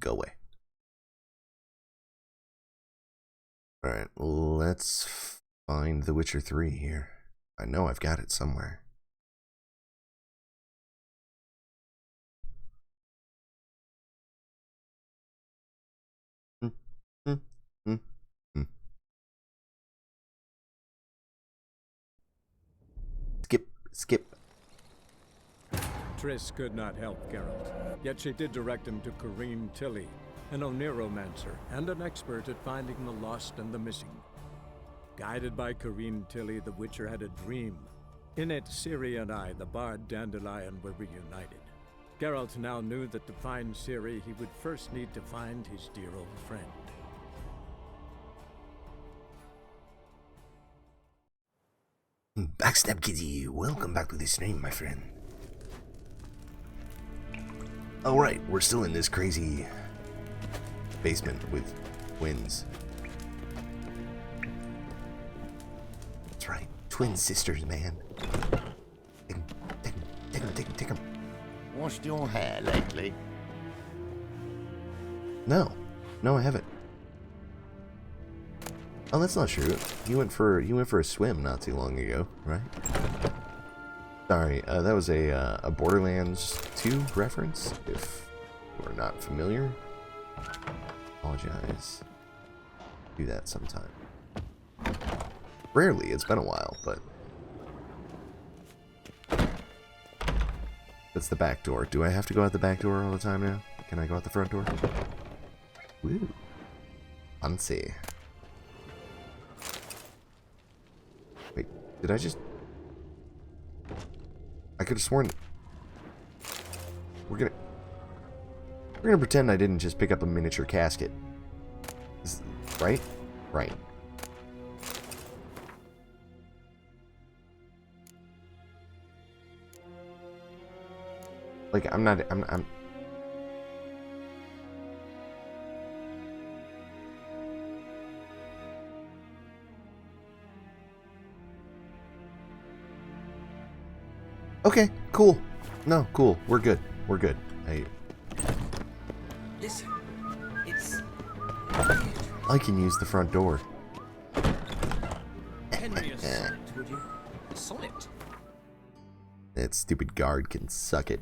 Go away. Alright, let's find The Witcher 3 here. I know I've got it somewhere. Skip. Triss could not help Geralt, yet she did direct him to Corrine Tilly, an Oniromancer and an expert at finding the lost and the missing. Guided by Corrine Tilly, the Witcher had a dream. In it, Ciri and I, the bard Dandelion, were reunited. Geralt now knew that to find Ciri, he would first need to find his dear old friend. Backstab Kitty, welcome back to the stream, my friend. Alright, we're still in this crazy basement with twins. That's right, twin sisters, man. Take 'em. Washed your hair lately? No, I haven't. Oh, that's not true. You went for a swim not too long ago, right? Sorry, that was a Borderlands 2 reference. If we're not familiar, apologize. Do that sometime. Rarely. It's been a while, but that's the back door. Do I have to go out the back door all the time now? Can I go out the front door? Woo, fancy. Wait, did I just... I could have sworn... We're gonna pretend I didn't just pick up a miniature casket. Right? Right. Like, I'm... Okay, cool. No, cool. We're good. We're good. Listen, it's... I can use the front door. Henry a sonnet, would you? A sonnet? That stupid guard can suck it.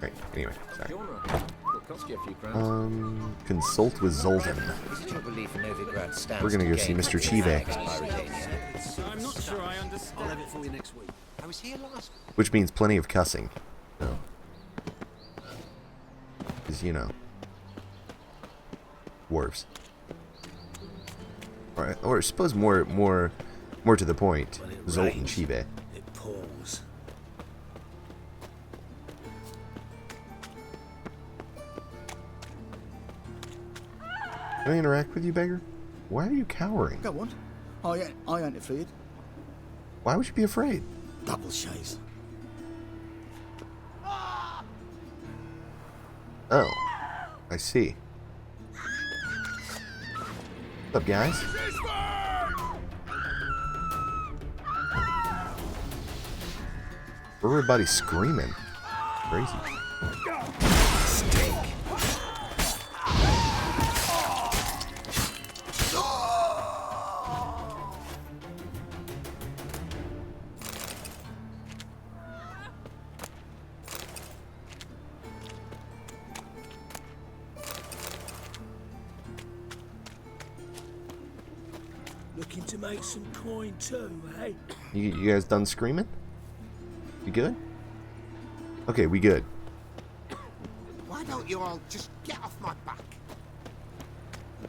Right, anyway, sorry. Genre. Will cost you a few crowns. Consult with Zoltan. Is it your belief Novigrad stands We're gonna go see Mr. Chive. I'm not sure I understand. I'll have it for you next week. I was here last week. Which means plenty of cussing. No. Because, you know. Dwarves. Or I suppose more to the point. Zoltan Chive. It pours. Can I interact with you, beggar? Why are you cowering? Go on. I ain't afraid. Why would you be afraid? Double chase. Oh, I see. What's up, guys? Everybody's screaming. Crazy. Stink. Looking to make some coin too, eh? You guys done screaming? You good? Okay, we good. Why don't you all just get off my back?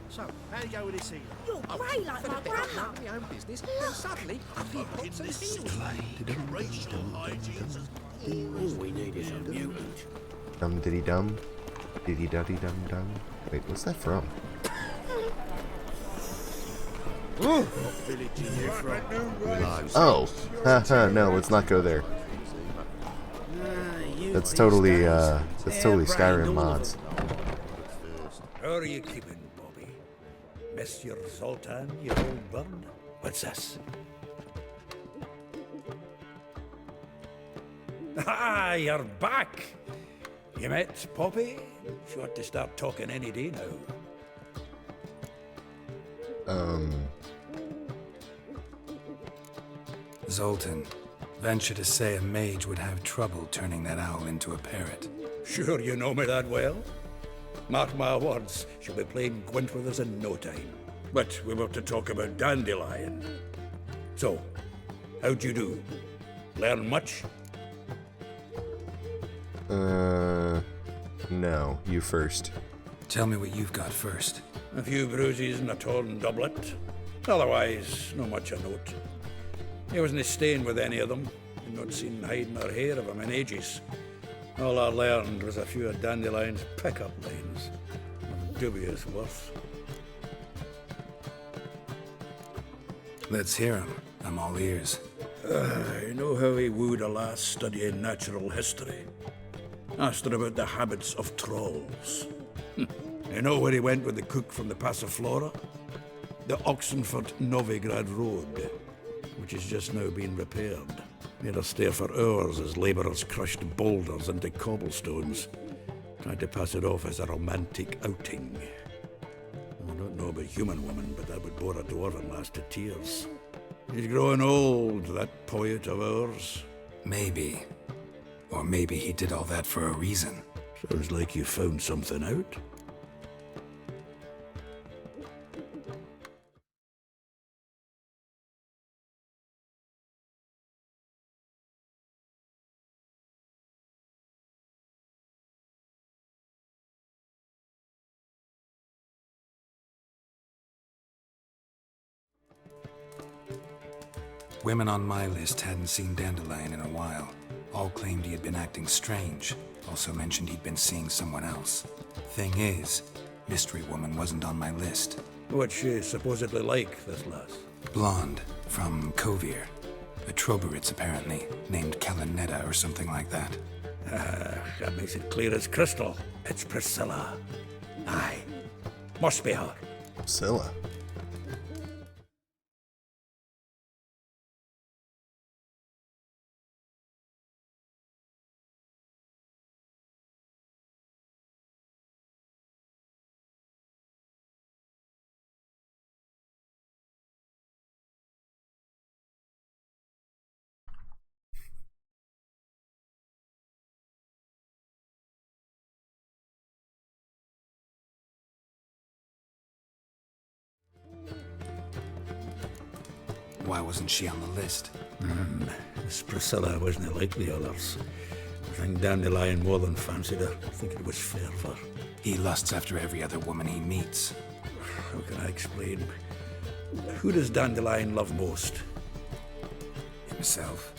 So, how you go with this healer? You're grey like my grandma. My own business, and suddenly, he pops and heals. All we need is a mutant. Dum diddy dum. Diddy duddy dum dum. Wait, what's that from? Village in you from? Oh! Haha, no, let's not go there. That's totally Skyrim mods. How are you keeping, Bobby? Monsieur Zoltan, your old bud? What's this? Ah, you're back! You met Poppy? She ought to start talking any day now. Zoltan, venture to say a mage would have trouble turning that owl into a parrot. Sure you know me that well? Mark my words, she'll be playing Gwent with us in no time. But we were to talk about Dandelion. So, how'd you do? Learn much? No, you first. Tell me what you've got first. A few bruises and a torn doublet. Otherwise, no much a note. He wasn't staying with any of them. I'd not seen hide nor hair of him in ages. All I learned was a few of Dandelion's pick-up lines. Of dubious worth. Let's hear him. I'm all ears. I know how he wooed a lass studying natural history. Asked her about the habits of trolls. You know where he went with the cook from the Passiflora? The Oxenford-Novigrad Road, which is just now being repaired. Made her stare for hours as labourers crushed boulders into cobblestones, trying to pass it off as a romantic outing. I don't know about human woman, but that would bore a dwarven lass to tears. He's growing old, that poet of ours. Maybe. Or maybe he did all that for a reason. Sounds like you found something out. Women on my list hadn't seen Dandelion in a while. All claimed he had been acting strange. Also mentioned he'd been seeing someone else. Thing is, Mystery Woman wasn't on my list. What's she supposedly like, this lass? Blonde, from Kovir. A Troberitz, apparently, named Kalanetta or something like that. That makes it clear as crystal. It's Priscilla. Aye. Must be her. Scylla. Why wasn't she on the list? This Priscilla wasn't like the others. I think Dandelion more than fancied her. I think it was fair for her. He lusts after every other woman he meets. How can I explain? Who does Dandelion love most? Himself.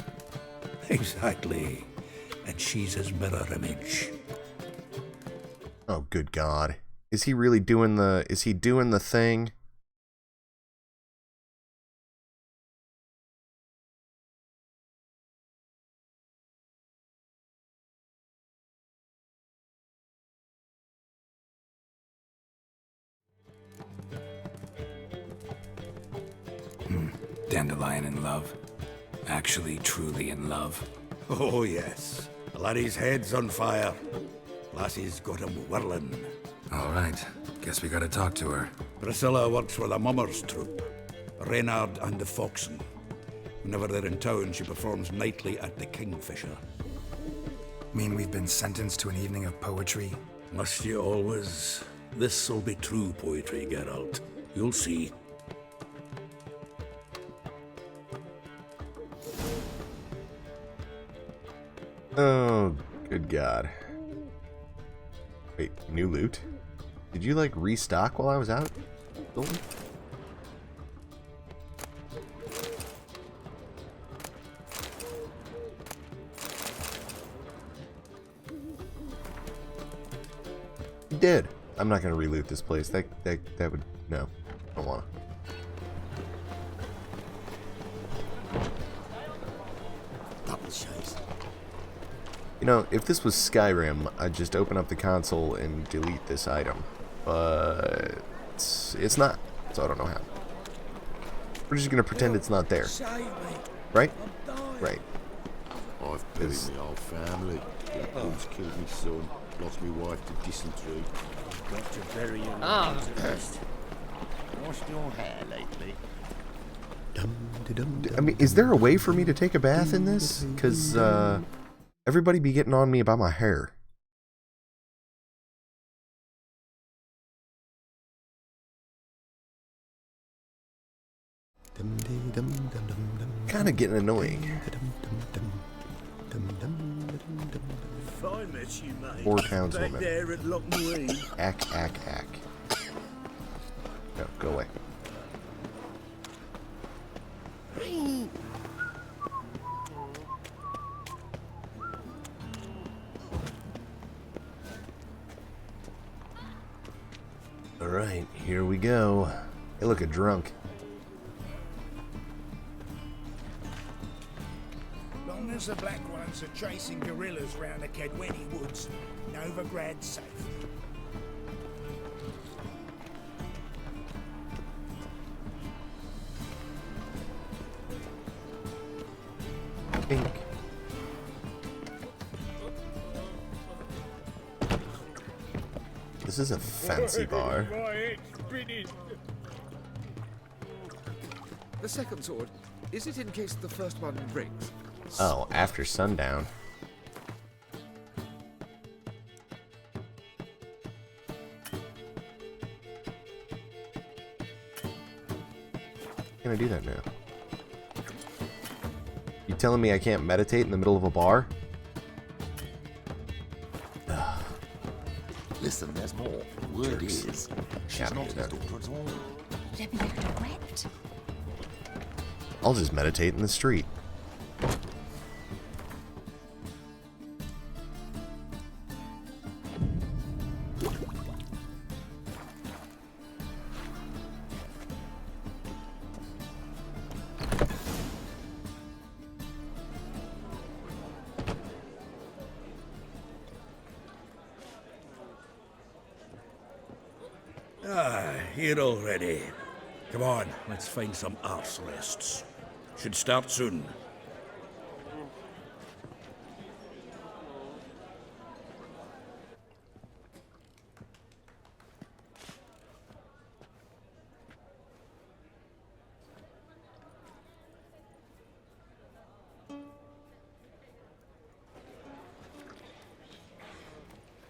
Exactly. And she's his mirror image. Oh, good God. Is he really doing the... Is he doing the thing? Dandelion in love. Actually, truly in love. Oh, yes. The laddie's head's on fire. Lassie's got him whirling. All right. Guess we gotta talk to her. Priscilla works for the Mummers troupe. Reynard and the Foxen. Whenever they're in town, she performs nightly at the Kingfisher. Mean we've been sentenced to an evening of poetry? Must you always? This'll be true poetry, Geralt. You'll see. Oh, good God. Wait, new loot? Did you, like, restock while I was out? Golden? You did. I'm not gonna re-loot this place. That would... No. I don't wanna. Double chase. You know, if this was Skyrim, I'd just open up the console and delete this item. But it's not, so I don't know how. We're just gonna pretend it's not there. Right? Right. I've buried my old family. The wolves killed me son. Lost me wife to dysentery. Got to bury you. Washed your hair lately? I mean, is there a way for me to take a bath in this? Because, everybody be getting on me about my hair. Kind of getting annoying. If I met you, mate. 4 pounds back woman. there at Lochmarine. Ack. No, go away. Alright, here we go. They look drunk. Long as the black ones are chasing gorillas round the Kedweni woods, Novigrad's safe. Pink. This is a fancy bar. The second sword, is it in case the first one breaks? Oh, after sundown. Can I do that now? You telling me I can't meditate in the middle of a bar? Listen, there's more. Word is, she's not his daughter at all. Would I be able to wet? I'll just meditate in the street. Here already. Come on, let's find some arse rests. Should start soon.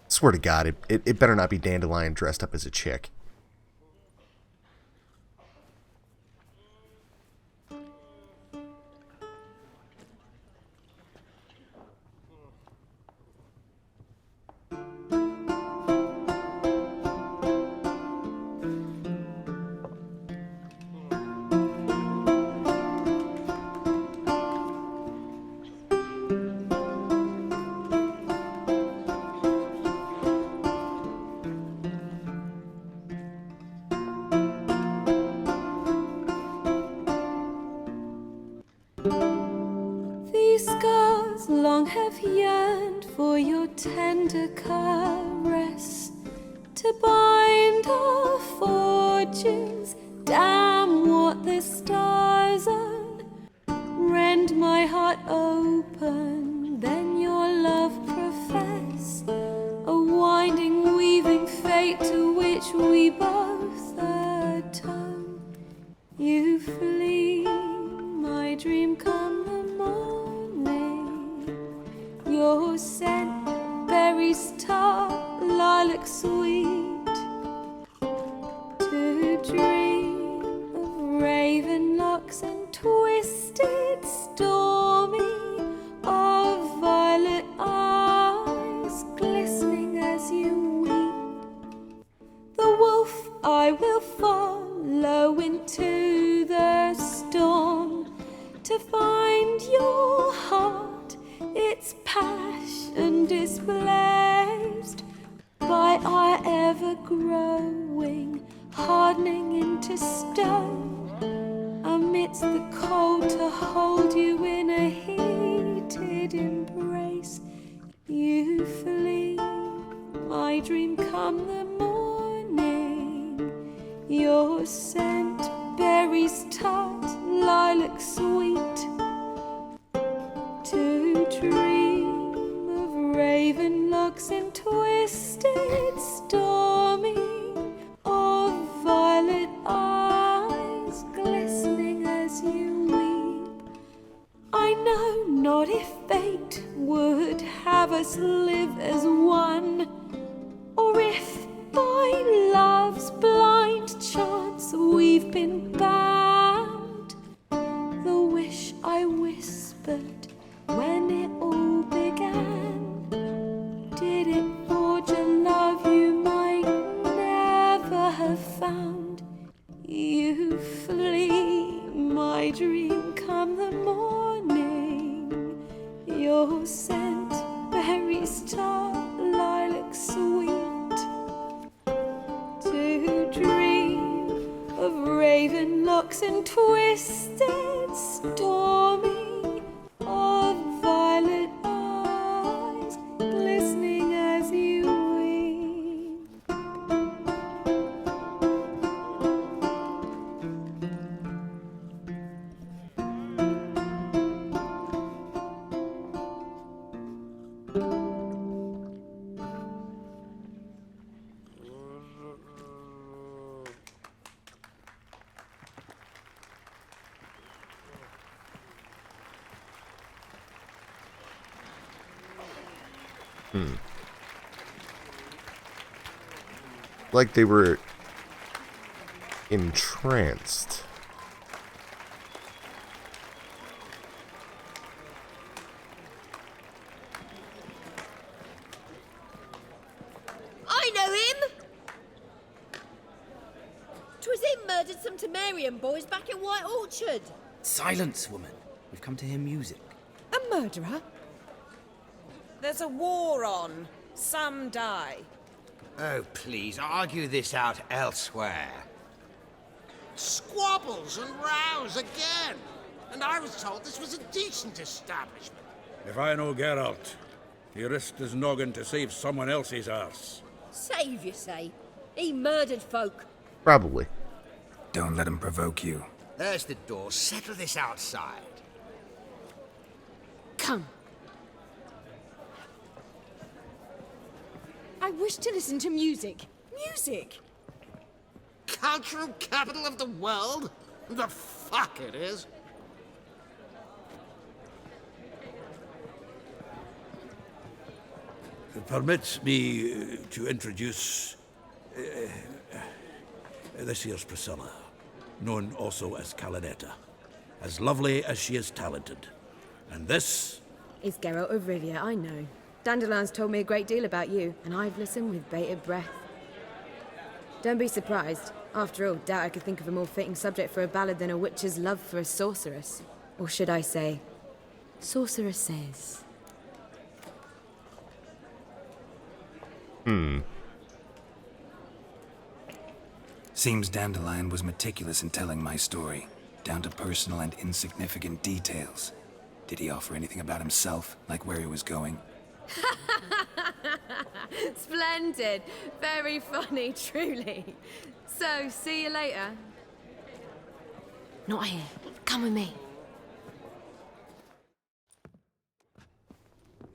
Swear to God, it better not be Dandelion dressed up as a chick. These scars long have yearned for your tender caress, to bind our fortunes. Damn what the stars are. Rend my heart open, then your love profess, a winding, weaving fate to which we both atone. You flee, my dream come the morning. Your scent, berries tart, lilac sweet. To dream of raven locks and twisted, stormy, of violet eyes glistening as you weep. The wolf I will follow into the storm, to find your heart, its passion displaced by our ever-growing, hardening into stone, amidst the cold to hold you in a heated embrace. You flee, my dream come the morning, your scent, berries tart, lilac sweet. To dream of raven locks and twists stormy, of violet eyes glistening as you weep. I know not if fate would have us live as one, or if by love's blind chance we've been bound. The wish I whispered when it all began, did it forge a love you might never have found? You flee, my dream, come the morning. Your scent, berry star, lilac sweet. To dream of raven locks and twisted stormy, of violet eyes glistening as you weep. Like they were entranced. I know him! 'Twas him murdered some Temerian boys back in White Orchard. Silence, woman. We've come to hear music. A murderer? There's a war on. Some die. Oh, please, argue this out elsewhere. Squabbles and rows again. And I was told this was a decent establishment. If I know Geralt, he risked his noggin to save someone else's arse. Save, you say? He murdered folk. Probably. Don't let him provoke you. There's the door. Settle this outside. Come. I wish to listen to music. Music? Cultural capital of the world? The fuck it is. Permit me to introduce this here's Priscilla, known also as Calinetta, as lovely as she is talented. And this is Geralt of Rivia, I know. Dandelion's told me a great deal about you, and I've listened with bated breath. Don't be surprised. After all, doubt I could think of a more fitting subject for a ballad than a witch's love for a sorceress. Or should I say, sorceresses. Seems Dandelion was meticulous in telling my story, down to personal and insignificant details. Did he offer anything about himself, like where he was going? Splendid. Very funny, truly. So, see you later. Not here. Come with me.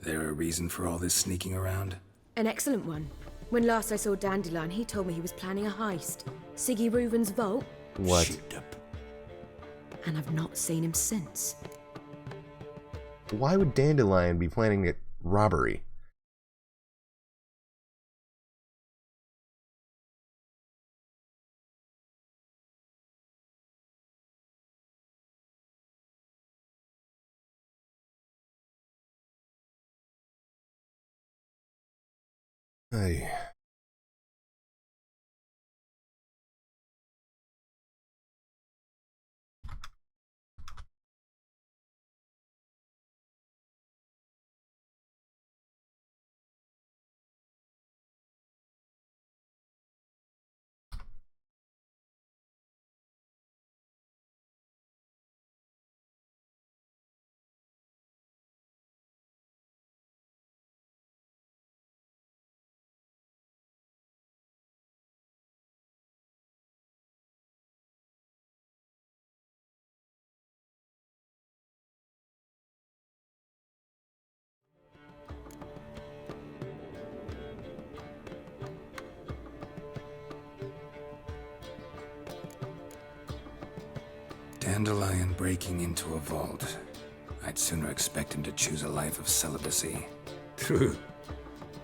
There a reason for all this sneaking around? An excellent one. When last I saw Dandelion, he told me he was planning a heist. Siggy Reuven's vault. What? Shoot up. And I've not seen him since. Why would Dandelion be planning a robbery? Hey. Dandelion breaking into a vault. I'd sooner expect him to choose a life of celibacy. True.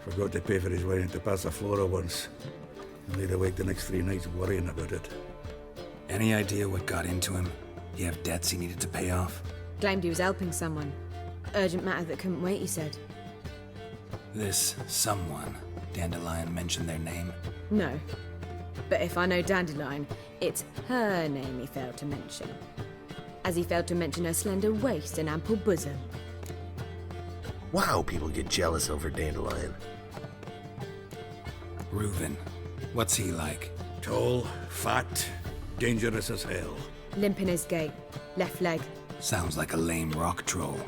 Forgot to pay for his way into Passaflora once. And laid awake the next 3 nights worrying about it. Any idea what got into him? He have debts he needed to pay off? Claimed he was helping someone. Urgent matter that couldn't wait, he said. This someone, Dandelion mentioned their name? No. But if I know Dandelion, it's her name he failed to mention. As he failed to mention her slender waist and ample bosom. Wow, people get jealous over Dandelion. Reuven. What's he like? Tall, fat, dangerous as hell. Limp in his gait. Left leg. Sounds like a lame rock troll.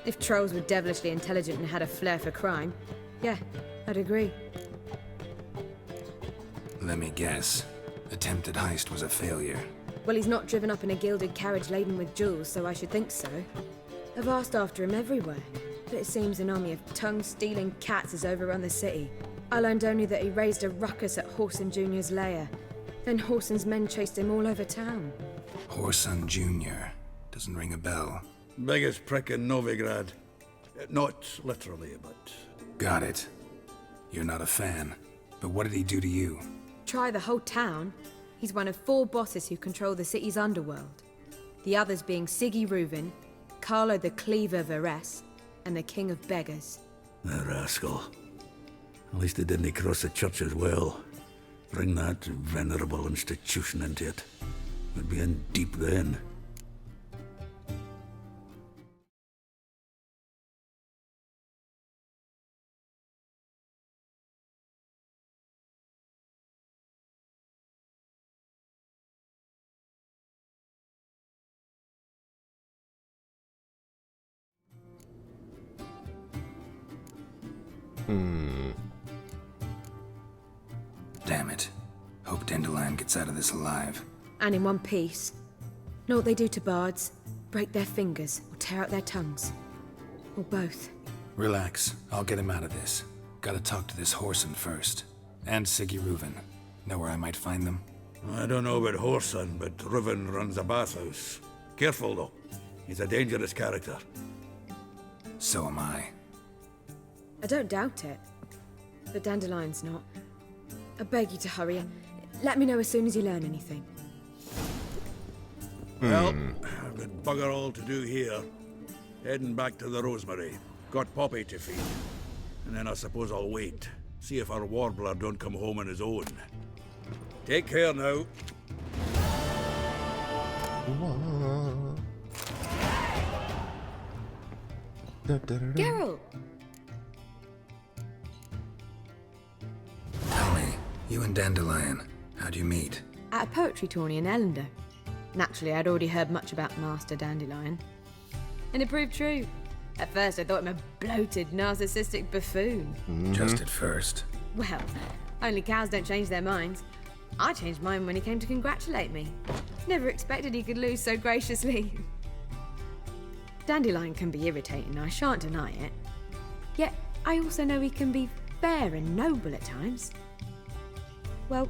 If trolls were devilishly intelligent and had a flair for crime, yeah, I'd agree. Let me guess. Attempted heist was a failure. Well, he's not driven up in a gilded carriage laden with jewels, so I should think so. I've asked after him everywhere, but it seems an army of tongue-stealing cats has overrun the city. I learned only that he raised a ruckus at Whoreson Jr.'s lair. Then Whoreson's men chased him all over town. Whoreson Jr. Doesn't ring a bell. Biggest prick in Novigrad. Not literally, but... Got it. You're not a fan. But what did he do to you? Try the whole town. He's one of 4 bosses who control the city's underworld. The others being Siggy Reuven, Carlo the Cleaver Varese, and the King of Beggars. The rascal. At least he didn't cross the church as well. Bring that venerable institution into it. We'd be in deep then. Damn it. Hope Dandelion gets out of this alive. And in one piece. Know what they do to bards? Break their fingers or tear out their tongues. Or both. Relax. I'll get him out of this. Gotta talk to this Whoreson first. And Siggy Reuven. Know where I might find them? I don't know about Whoreson, but Reuven runs a bathhouse. Careful, though. He's a dangerous character. So am I. I don't doubt it. But Dandelion's not. I beg you to hurry. Let me know as soon as you learn anything. Well, I've got bugger all to do here. Heading back to the Rosemary. Got Poppy to feed. And then I suppose I'll wait. See if our warbler don't come home on his own. Take care now. Geralt! Tell me, you and Dandelion, how'd you meet? At a poetry tourney in Ellendale. Naturally, I'd already heard much about Master Dandelion. And it proved true. At first, I thought him a bloated, narcissistic buffoon. Just at first. Well, only cows don't change their minds. I changed mine when he came to congratulate me. Never expected he could lose so graciously. Dandelion can be irritating, I shan't deny it. Yet, I also know he can be fair and noble at times. Well,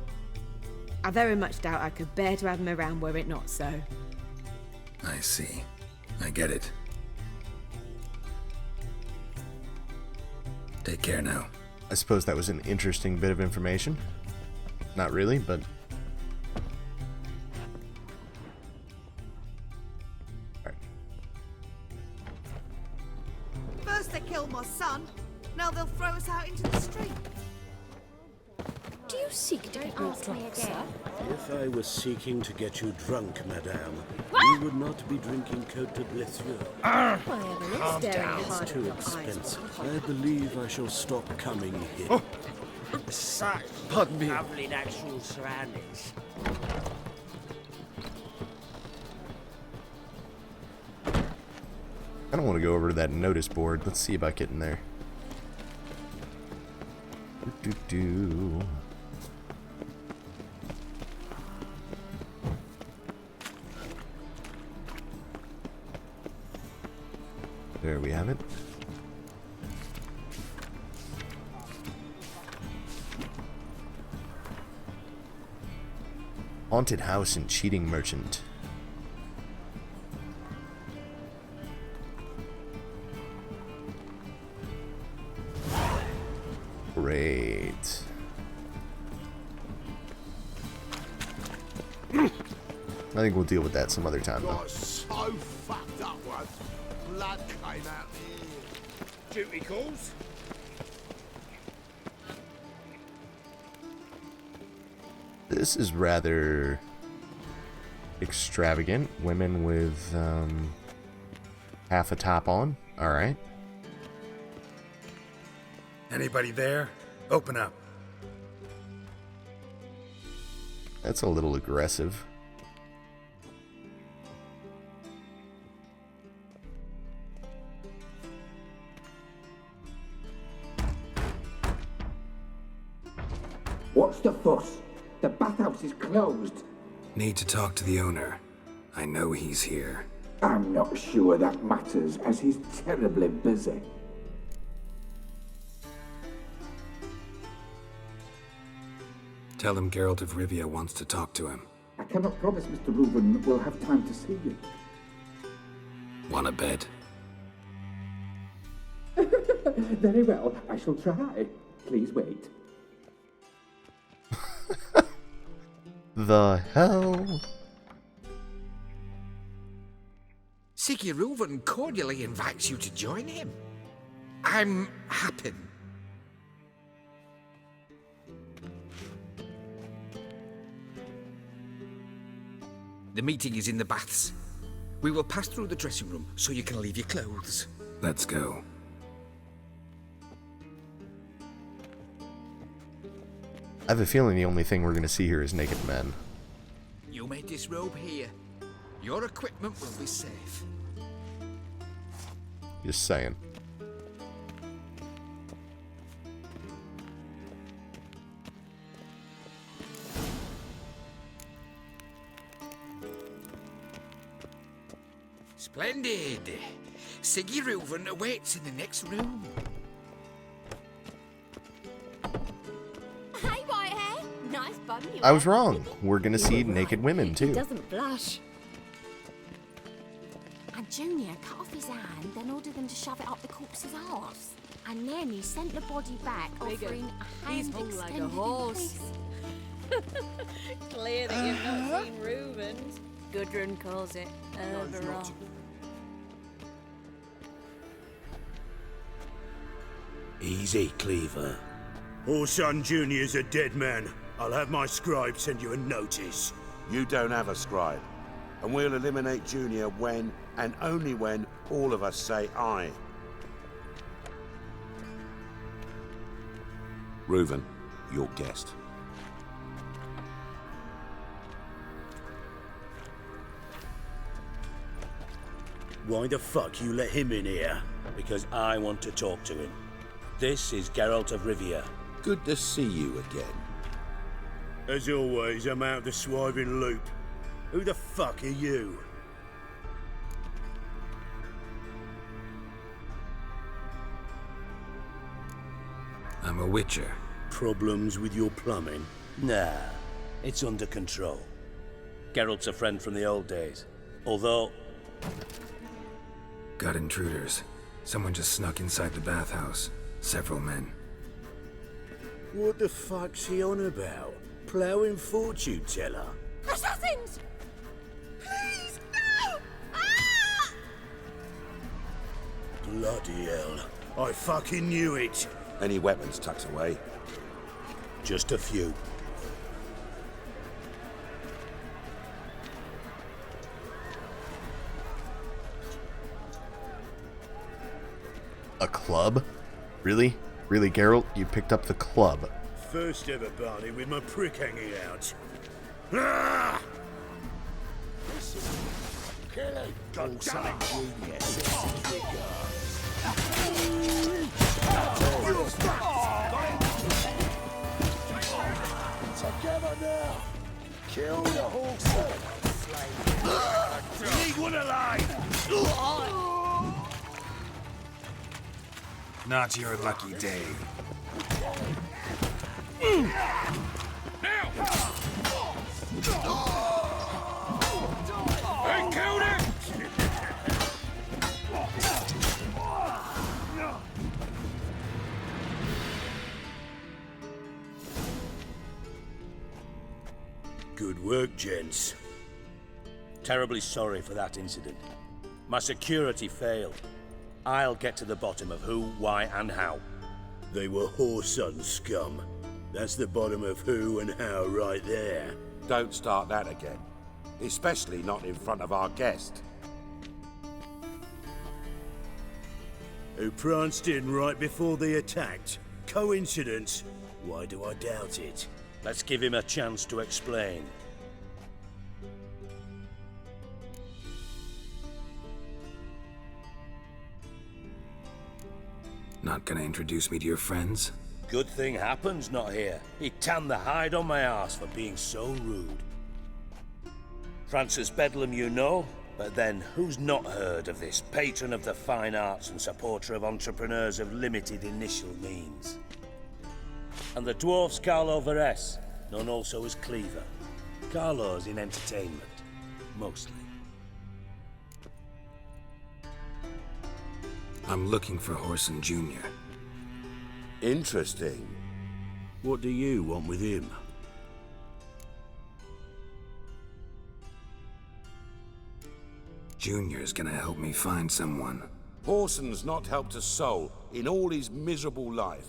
I very much doubt I could bear to have him around were it not so. I see. I get it. Take care now. I suppose that was an interesting bit of information. Not really, but... Alright. First they killed my son, now they'll throw us out into the street. Do you seek to be brought drunk, sir? If I was seeking to get you drunk, madame, we would not be drinking Côte de Blessure. Calm down. It's too expensive. I believe I shall stop coming here. Oh. Pardon me. Lovely natural surroundings. I don't want to go over to that notice board. Let's see about getting there. Do. There we have it. Haunted house and cheating merchant. Alright. I think we'll deal with that some other time, though. Got so fucked up once. Blood came out here. Duty calls? This is rather extravagant. Women with half a top on. Alright. Anybody there? Open up. That's a little aggressive. What's the fuss? The bathhouse is closed. Need to talk to the owner. I know he's here. I'm not sure that matters, as he's terribly busy. Tell him Geralt of Rivia wants to talk to him. I cannot promise Mr. Reuven will have time to see you. Want a bed? Very well, I shall try. Please wait. The hell? Siggy Reuven cordially invites you to join him. I'm happy. The meeting is in the baths. We will pass through the dressing room so you can leave your clothes. Let's go. I have a feeling the only thing we're going to see here is naked men. You may disrobe here. Your equipment will be safe. Just saying. Splendid. Siggy Reuven awaits in the next room. Hey, Whitehair. Nice bum you I was wrong. We're going to see naked women, He too. doesn't blush. And Junior cut off his hand, then ordered them to shove it up the corpse's arse. And then he sent the body back, offering a hand He's hung like a extended in horse. peace. Clear that you've not seen Reuven's. Gudrun calls it Herberon. Easy, Cleaver. Orson Jr.'s a dead man. I'll have my scribe send you a notice. You don't have a scribe. And we'll eliminate Junior when, and only when, all of us say aye. Reuven, your guest. Why the fuck you let him in here? Because I want to talk to him. This is Geralt of Rivia. Good to see you again. As always, I'm out the swiving loop. Who the fuck are you? I'm a witcher. Problems with your plumbing? Nah, it's under control. Geralt's a friend from the old days. Although... Got intruders. Someone just snuck inside the bathhouse. Several men. What the fuck's he on about? Ploughing fortune teller? Assassins! Please, no! Ah! Bloody hell. I fucking knew it. Any weapons tucked away? Just a few. A club? Really? Really, Geralt? You picked up the club. First ever party with my prick hanging out. Ah! Kill it. Goddamn genius. Together now. Kill the horse. Leave one alive. Not your lucky day. I killed him! Good work, gents. Terribly sorry for that incident. My security failed. I'll get to the bottom of who, why, and how. They were Whoreson scum. That's the bottom of who and how right there. Don't start that again. Especially not in front of our guest. Who pranced in right before they attacked. Coincidence? Why do I doubt it? Let's give him a chance to explain. Not gonna introduce me to your friends? Good thing Happen's not here. He tanned the hide on my arse for being so rude. Francis Bedlam you know, but then who's not heard of this patron of the fine arts and supporter of entrepreneurs of limited initial means? And the dwarf's Carlo Veres, known also as Cleaver. Carlo's in entertainment, mostly. I'm looking for Whoreson Jr. Interesting. What do you want with him? Junior's gonna help me find someone. Whoreson's not helped a soul in all his miserable life.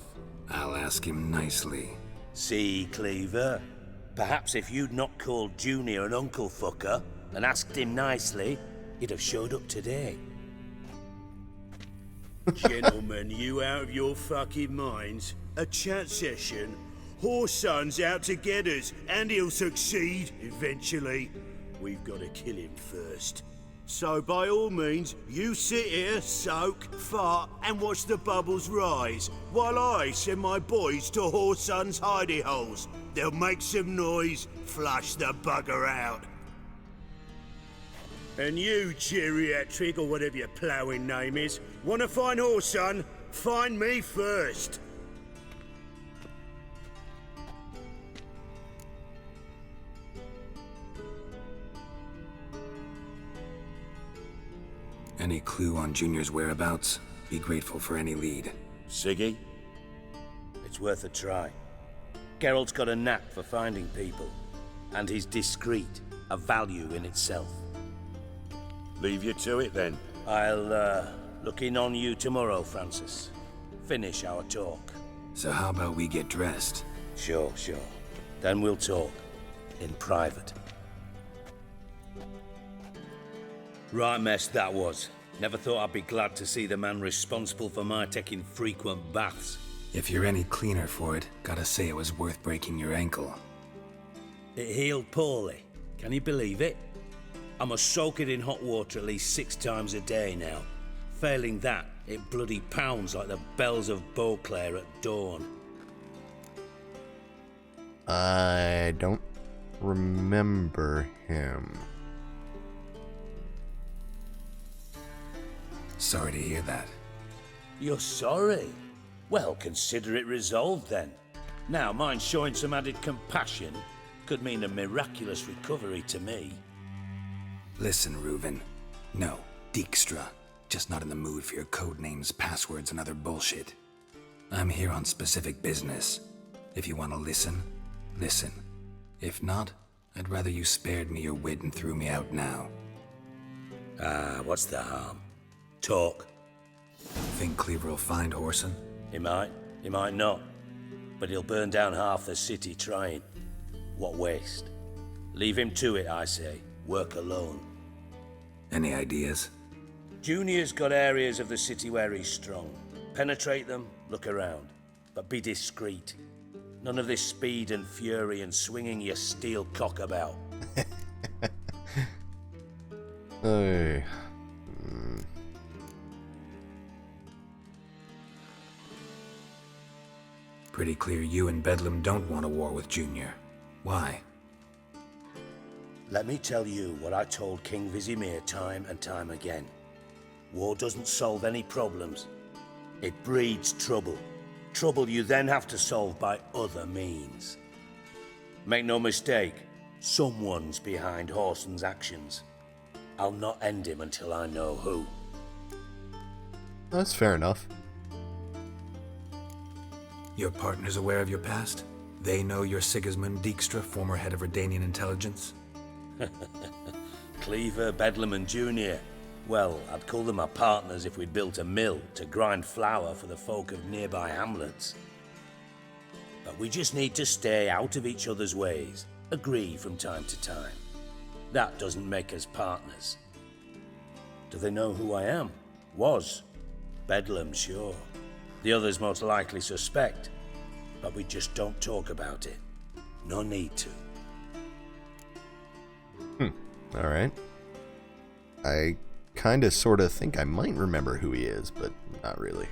I'll ask him nicely. See, Cleaver? Perhaps if you'd not called Junior an uncle fucker and asked him nicely, he'd have showed up today. Gentlemen, you out of your fucking minds? A chat session? Whoreson's out to get us, and he'll succeed, eventually. We've got to kill him first. So by all means, you sit here, soak, fart, and watch the bubbles rise, while I send my boys to Whoreson's hidey holes. They'll make some noise, flush the bugger out. And you, geriatric, or whatever your ploughing name is, want to find Whoreson? Find me first. Any clue on Junior's whereabouts? Be grateful for any lead. Siggy? It's worth a try. Geralt's got a knack for finding people, and he's discreet, a value in itself. Leave you to it then. I'll look in on you tomorrow, Francis. Finish our talk. So how about we get dressed? Sure. Then we'll talk. In private. Right mess that was. Never thought I'd be glad to see the man responsible for my taking frequent baths. If you're any cleaner for it, gotta say it was worth breaking your ankle. It healed poorly. Can you believe it? I must soak it in hot water at least 6 times a day now. Failing that, it bloody pounds like the bells of Beauclair at dawn. I don't remember him. Sorry to hear that. You're sorry? Well, consider it resolved then. Now, mine showing some added compassion could mean a miraculous recovery to me. Listen, Reuven. No, Dijkstra. Just not in the mood for your code names, passwords, and other bullshit. I'm here on specific business. If you want to listen, listen. If not, I'd rather you spared me your wit and threw me out now. What's the harm? Talk. Think Cleaver will find Whoreson? He might not. But he'll burn down half the city trying. What waste. Leave him to it, I say. Work alone. Any ideas? Junior's got areas of the city where he's strong. Penetrate them, look around. But be discreet. None of this speed and fury and swinging your steel cock about. Hey. Pretty clear you and Bedlam don't want a war with Junior. Why? Let me tell you what I told King Vizimir time and time again. War doesn't solve any problems. It breeds trouble. Trouble you then have to solve by other means. Make no mistake, someone's behind Whoreson's actions. I'll not end him until I know who. That's fair enough. Your partner's aware of your past? They know you're Sigismund Dijkstra, former head of Redanian intelligence? Cleaver, Bedlam, and Junior. Well, I'd call them our partners if we'd built a mill to grind flour for the folk of nearby hamlets. But we just need to stay out of each other's ways, agree from time to time. That doesn't make us partners. Do they know who I am? Was. Bedlam, sure. The others most likely suspect, but we just don't talk about it. No need to. Alright. I kinda sorta think I might remember who he is, but not really.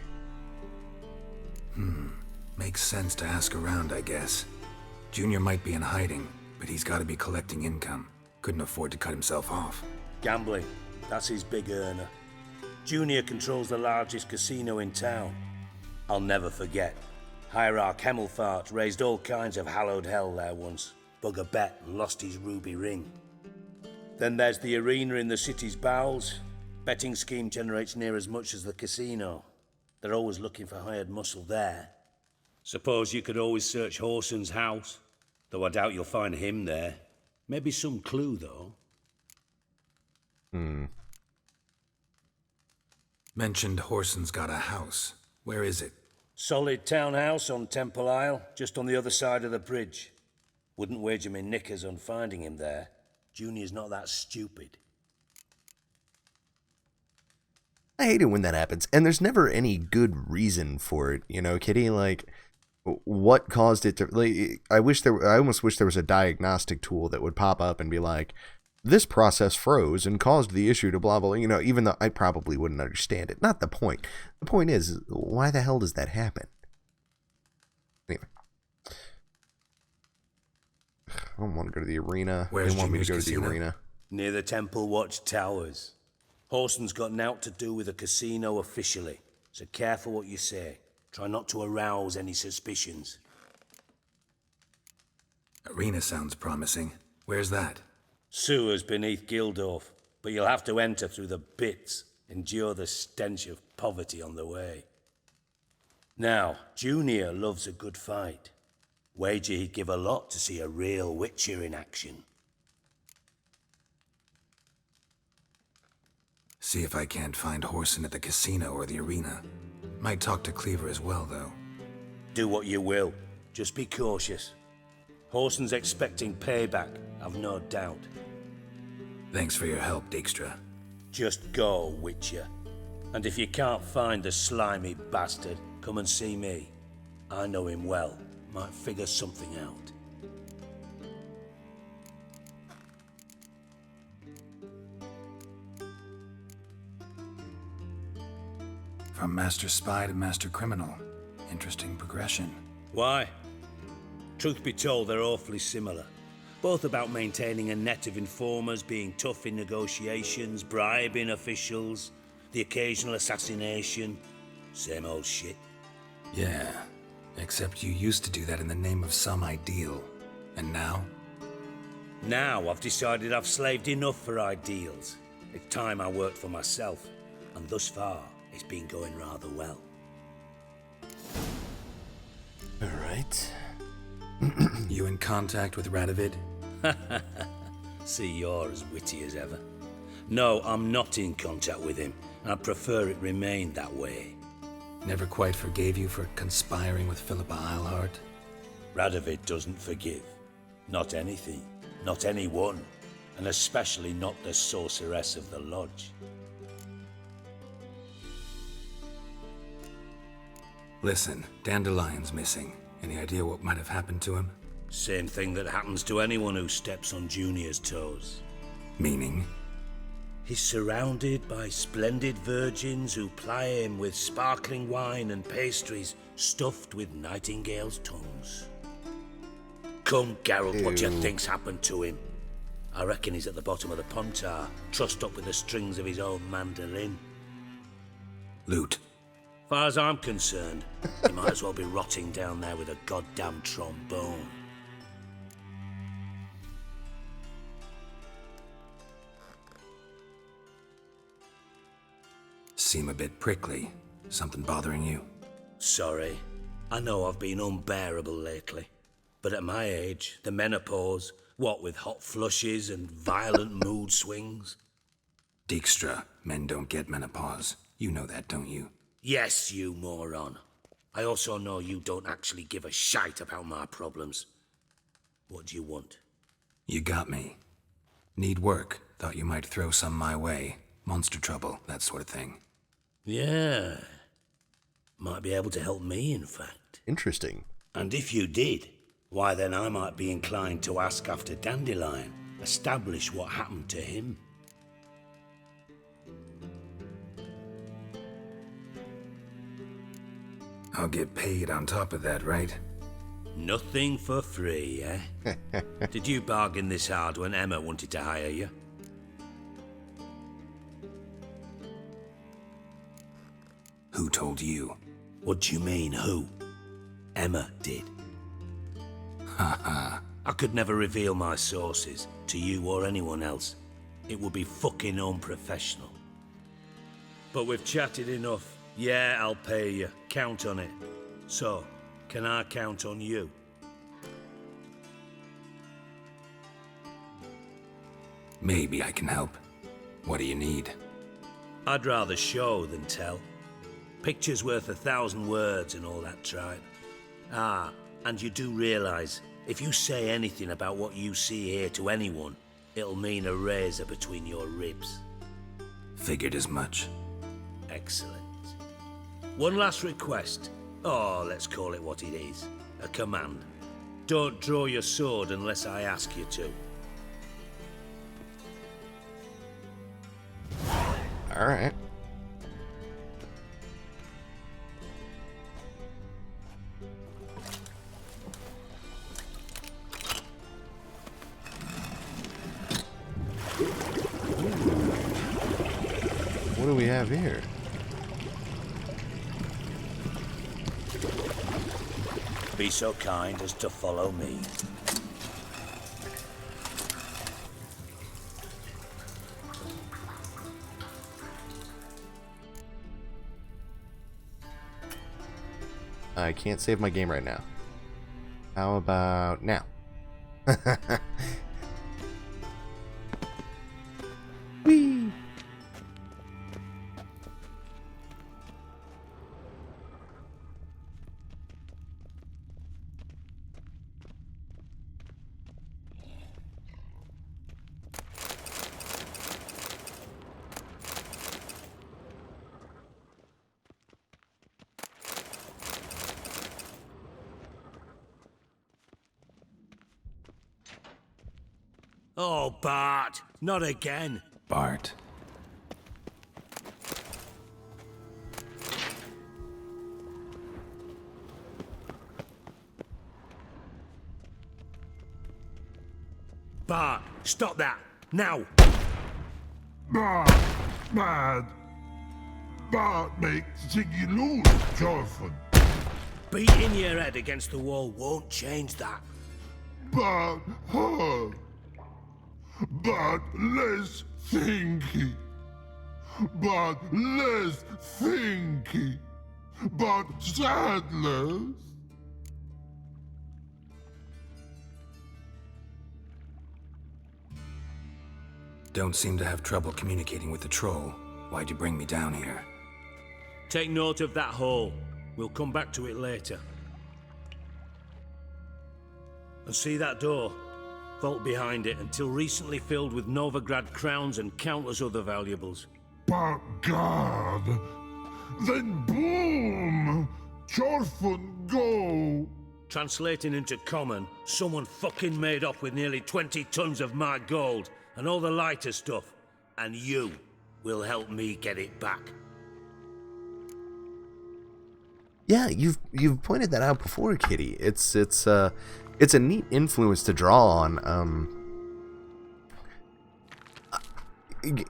Makes sense to ask around, I guess. Junior might be in hiding, but he's gotta be collecting income. Couldn't afford to cut himself off. Gambling. That's his big earner. Junior controls the largest casino in town. I'll never forget. Hierarch Hemmelfart raised all kinds of hallowed hell there once. Bug a bet and lost his ruby ring. Then there's the arena in the city's bowels. Betting scheme generates near as much as the casino. They're always looking for hired muscle there. Suppose you could always search Horson's house, though I doubt you'll find him there. Maybe some clue, though. Mentioned Horson's got a house. Where is it? Solid townhouse on Temple Isle, just on the other side of the bridge. Wouldn't wager me knickers on finding him there. Junior's not that stupid. I hate it when that happens, and there's never any good reason for it, you know, Kitty. Like, what caused it to? Like, I almost wish there was a diagnostic tool that would pop up and be like, this process froze and caused the issue to blah blah. You know, even though I probably wouldn't understand it. Not the point. The point is, why the hell does that happen? Anyway, I don't want to go to the arena. Where's they want me to Junior's go to the casino? arena. Near the Temple Watch Towers. Horson's got naught to do with the casino officially, so careful what you say. Try not to arouse any suspicions. Arena sounds promising. Where's that? Sewers beneath Gildorf, but you'll have to enter through the bits, endure the stench of poverty on the way. Now, Junior loves a good fight. Wager he'd give a lot to see a real Witcher in action. See if I can't find Horson at the casino or the arena. Might talk to Cleaver as well, though. Do what you will. Just be cautious. Horson's expecting payback, I've no doubt. Thanks for your help, Dijkstra. Just go, Witcher. And if you can't find the slimy bastard, come and see me. I know him well. Might figure something out. From Master Spy to Master Criminal. Interesting progression. Why? Truth be told, they're awfully similar. Both about maintaining a net of informers, being tough in negotiations, bribing officials, the occasional assassination. Same old shit. Yeah, except you used to do that in the name of some ideal. And now? Now I've decided I've slaved enough for ideals. It's time I worked for myself. And thus far, it's been going rather well. Alright. You in contact with Radovid? See, you're as witty as ever. No, I'm not in contact with him. I'd prefer it remained that way. Never quite forgave you for conspiring with Philippa Eilhart? Radovid doesn't forgive. Not anything. Not anyone. And especially not the sorceress of the lodge. Listen, Dandelion's missing. Any idea what might have happened to him? Same thing that happens to anyone who steps on Junior's toes. Meaning? He's surrounded by splendid virgins who ply him with sparkling wine and pastries stuffed with nightingales' tongues. Come, Geralt, what do you think's happened to him? I reckon he's at the bottom of the Pontar, trussed up with the strings of his own mandolin. Loot. Far as I'm concerned, he might as well be rotting down there with a goddamn trombone. Seem a bit prickly. Something bothering you? Sorry. I know I've been unbearable lately. But at my age, the menopause, what with hot flushes and violent mood swings? Dijkstra, men don't get menopause. You know that, don't you? Yes, you moron. I also know you don't actually give a shite about my problems. What do you want? You got me. Need work. Thought you might throw some my way. Monster trouble, that sort of thing. Yeah. Might be able to help me, in fact. Interesting. And if you did, why then I might be inclined to ask after Dandelion. Establish what happened to him. I'll get paid on top of that, right? Nothing for free, eh? Did you bargain this hard when Emma wanted to hire you? Who told you? What do you mean, who? Emma did. Haha. I could never reveal my sources to you or anyone else. It would be fucking unprofessional. But we've chatted enough. Yeah, I'll pay you. Count on it. So, can I count on you? Maybe I can help. What do you need? I'd rather show than tell. Picture's worth 1,000 words and all that tribe. Ah, and you do realise, if you say anything about what you see here to anyone, it'll mean a razor between your ribs. Figured as much. Excellent. One last request. Oh, let's call it what it is. A command. Don't draw your sword unless I ask you to. Alright. What do we have here? Be so kind as to follow me. I can't save my game right now. How about now? Whee! Oh, Bart, not again. Bart. Bart, stop that, now. Bart, bad. Bart makes Ziggy lose, Jorfin. Beating your head against the wall won't change that. Bart hurt. But less thinky. But less thinky. But sadless. Don't seem to have trouble communicating with the troll. Why'd you bring me down here? Take note of that hole. We'll come back to it later. And see that door? Vault behind it, until recently filled with Novigrad crowns and countless other valuables. But God, then boom! Jorfin go! Translating into common, someone fucking made off with nearly 20 tons of my gold, and all the lighter stuff. And you will help me get it back. Yeah, you've pointed that out before, Kitty. It's a neat influence to draw on.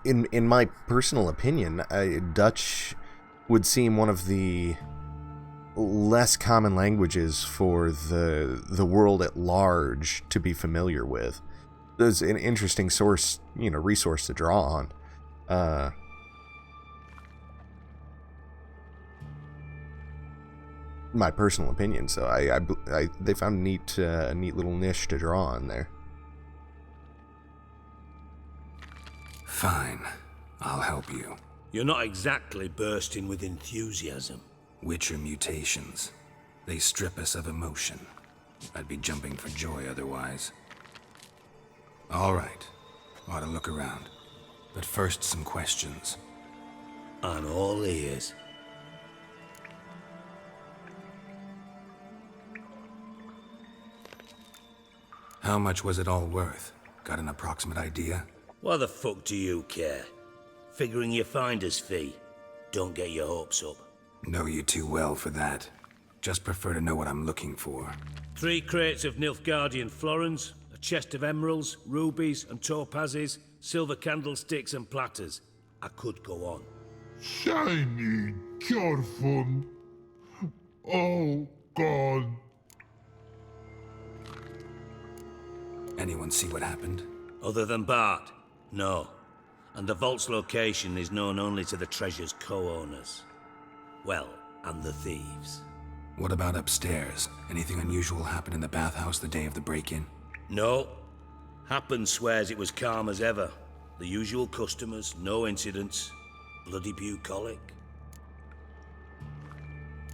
In my personal opinion, Dutch would seem one of the less common languages for the world at large to be familiar with. There's an interesting resource to draw on. my personal opinion. So they found a neat little niche to draw on there. Fine, I'll help you. You're not exactly bursting with enthusiasm. Witcher mutations. They strip us of emotion. I'd be jumping for joy otherwise. All right, ought to look around. But first, some questions. I'm all ears. How much was it all worth? Got an approximate idea? Why the fuck do you care? Figuring your finder's fee. Don't get your hopes up. Know you too well for that. Just prefer to know what I'm looking for. 3 crates of Nilfgaardian florins, a chest of emeralds, rubies and topazes, silver candlesticks and platters. I could go on. Shiny Jorfun. Oh, God. Anyone see what happened? Other than Bart? No. And the vault's location is known only to the treasure's co-owners. Well, and the thieves. What about upstairs? Anything unusual happen in the bathhouse the day of the break-in? No. Happen swears it was calm as ever. The usual customers, no incidents. Bloody bucolic.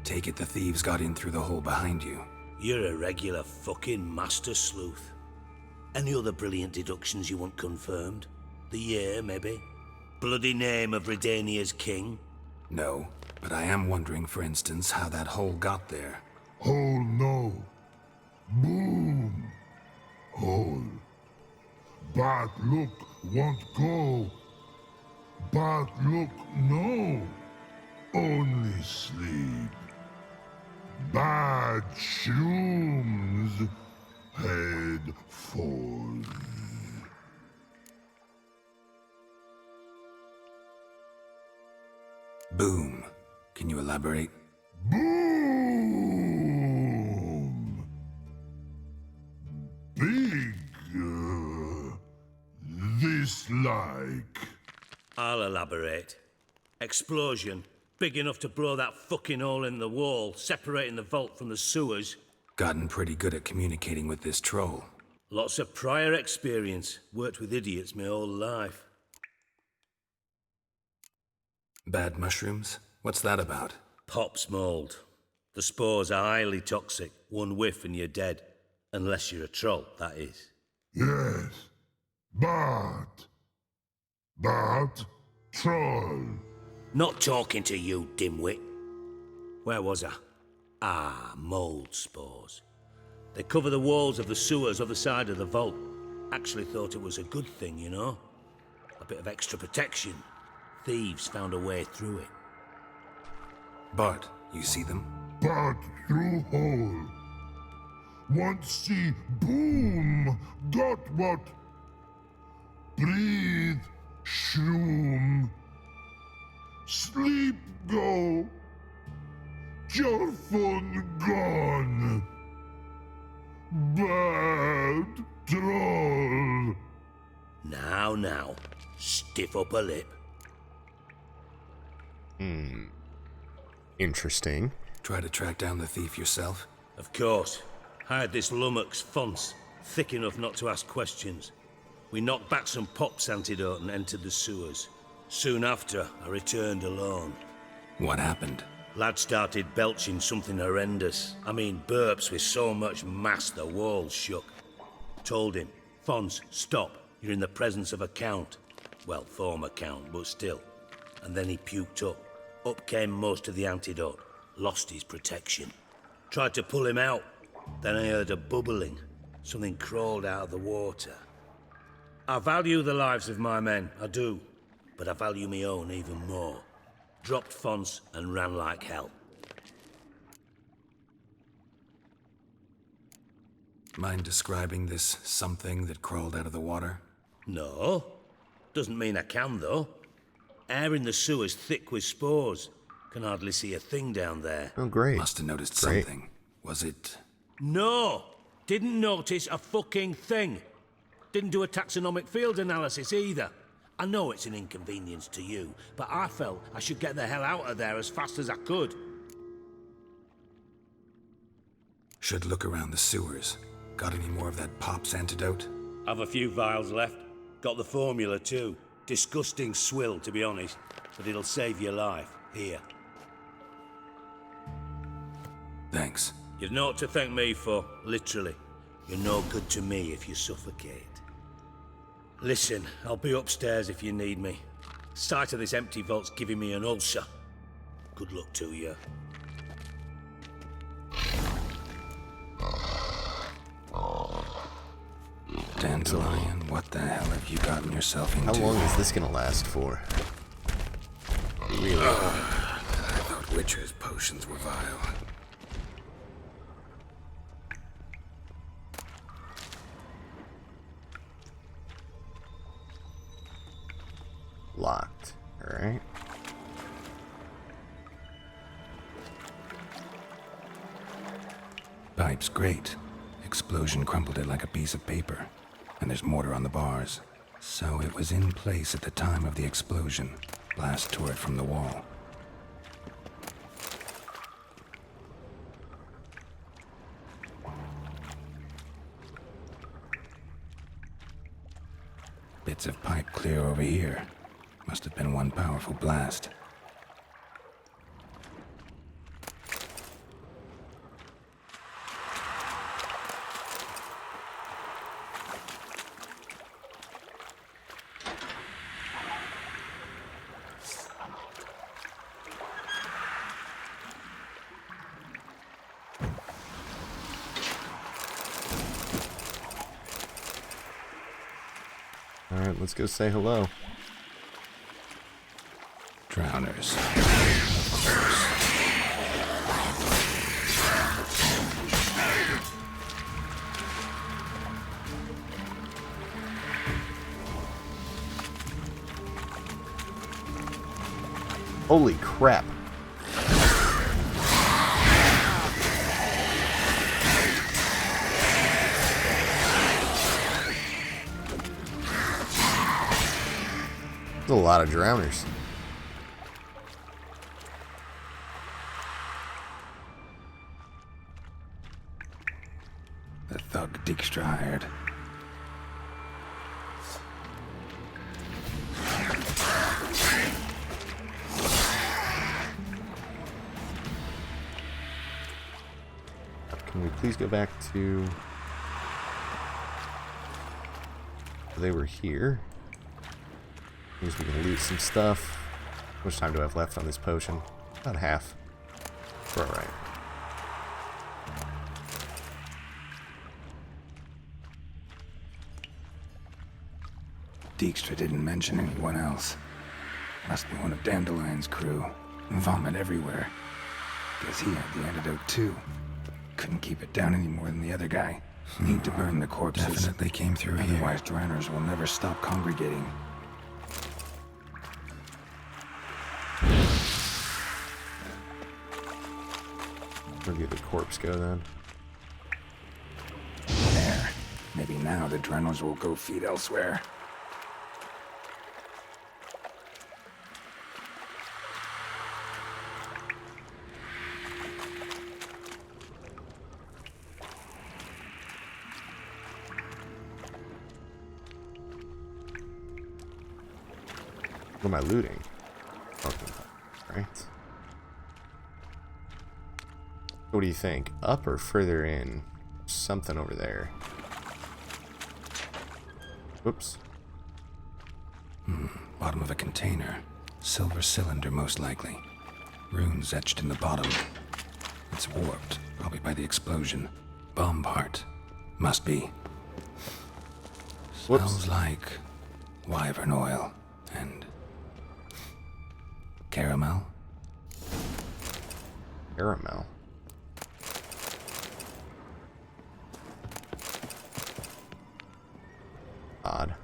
Take it the thieves got in through the hole behind you. You're a regular fucking master sleuth. Any other brilliant deductions you want confirmed? The year, maybe? Bloody name of Redania's king? No, but I am wondering, for instance, how that hole got there. Hole no. Boom. Hole. Bad look won't go. Bad look no. Only sleep. Bad shrooms. Head forth. Boom. Can you elaborate? Boom! Big. This like. I'll elaborate. Explosion. Big enough to blow that fucking hole in the wall, separating the vault from the sewers. Gotten pretty good at communicating with this troll. Lots of prior experience. Worked with idiots my whole life. Bad mushrooms? What's that about? Pops mold. The spores are highly toxic. One whiff and you're dead. Unless you're a troll, that is. Yes. Bad. Bad troll. Not talking to you, dimwit. Where was I? Ah, mold spores. They cover the walls of the sewers other side of the vault. Actually thought it was a good thing, you know? A bit of extra protection. Thieves found a way through it. Bart, you see them? Bad through hole. Want see boom. Got what? Breathe. Shroom. Sleep go. Jorfun gone. Bad troll. Now. Stiff up a lip. Interesting. Try to track down the thief yourself? Of course. Hired this lummox Fons, thick enough not to ask questions. We knocked back some Pop's antidote and entered the sewers. Soon after, I returned alone. What happened? Lad started belching something horrendous. I mean, burps with so much mass the walls shook. Told him, Fons, stop. You're in the presence of a count. Well, former count, but still. And then he puked up. Up came most of the antidote. Lost his protection. Tried to pull him out. Then I heard a bubbling. Something crawled out of the water. I value the lives of my men, I do. But I value my own even more. Dropped Fons and ran like hell. Mind describing this something that crawled out of the water? No. Doesn't mean I can, though. Air in the sewer's thick with spores. Can hardly see a thing down there. Oh, great. Must have noticed something. Was it... No! Didn't notice a fucking thing. Didn't do a taxonomic field analysis either. I know it's an inconvenience to you, but I felt I should get the hell out of there as fast as I could. Should look around the sewers. Got any more of that Pop's antidote? Have a few vials left. Got the formula too. Disgusting swill, to be honest. But it'll save your life. Here. Thanks. You've naught to thank me for, literally. You're no good to me if you suffocate. Listen, I'll be upstairs if you need me. Sight of this empty vault's giving me an ulcer. Good luck to you. Dandelion, what the hell have you gotten yourself into? How long is this gonna last for? Really? I thought Witcher's potions were vile. Locked. Alright. Pipe's great. Explosion crumpled it like a piece of paper. And there's mortar on the bars. So it was in place at the time of the explosion. Blast tore it from the wall. Bits of pipe clear over here. Must have been one powerful blast. Alright, let's go say hello. Drowners. Holy crap. There's a lot of drowners. The thug Dijkstra hired. Can we please go back to... They were here. Means we can loot some stuff. How much time do I have left on this potion? About half. We're alright. Dijkstra didn't mention anyone else. Must be one of Dandelion's crew. Vomit everywhere. Guess he had the antidote too. Couldn't keep it down any more than the other guy. Need to burn the corpses. Definitely came through here. Otherwise, drowners will never stop congregating. Where did the corpse go then? There. Maybe now the drowners will go feed elsewhere. What am I looting? Okay, right. What do you think? Up or further in? Something over there. Whoops. Bottom of a container. Silver cylinder, most likely. Runes etched in the bottom. It's warped, probably by the explosion. Bomb part. Must be. Smells like wyvern oil and caramel. Caramel. Odd.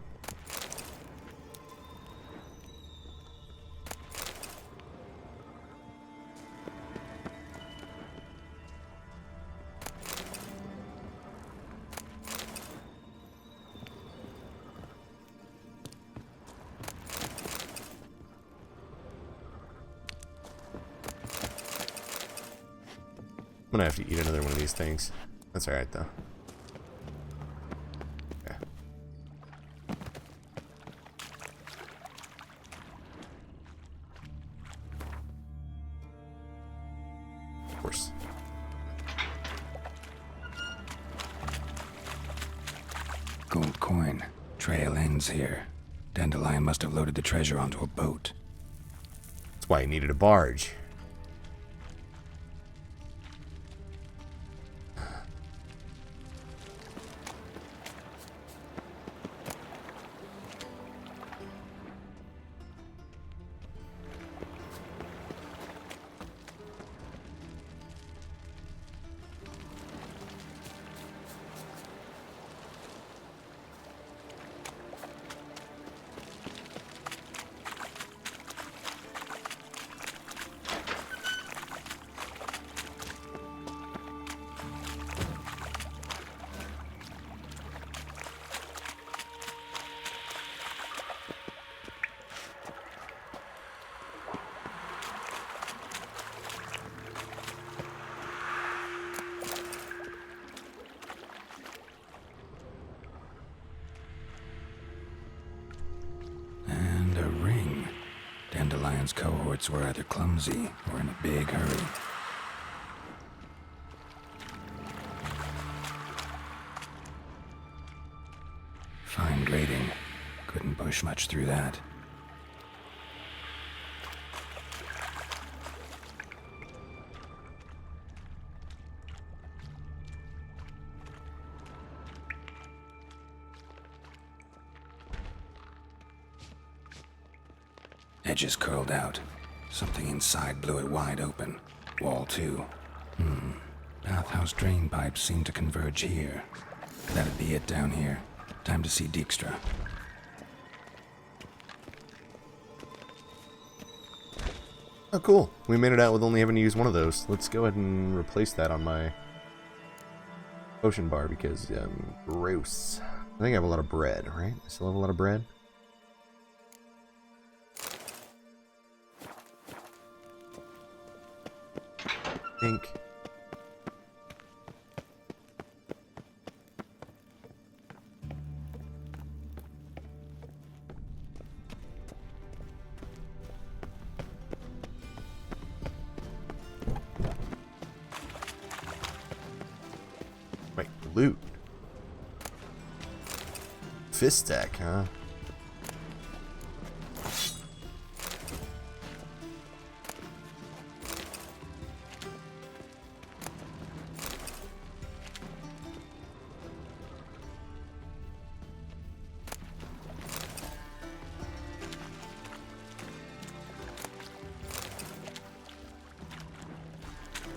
I'm gonna have to eat another one of these things. That's alright, though. Okay. Of course. Gold coin. Trail ends here. Dandelion must have loaded the treasure onto a boat. That's why he needed a barge. Dandelion's cohorts were either clumsy or in a big hurry. Fine grading. Couldn't push much through that. Edges curled out. Something inside blew it wide open. Wall 2. Bathhouse drain pipes seem to converge here. That'd be it down here. Time to see Dijkstra. Oh, cool. We made it out with only having to use one of those. Let's go ahead and replace that on my potion bar because, gross. I think I have a lot of bread, right? I still have a lot of bread. Think. Wait, loot. Fist stack, huh?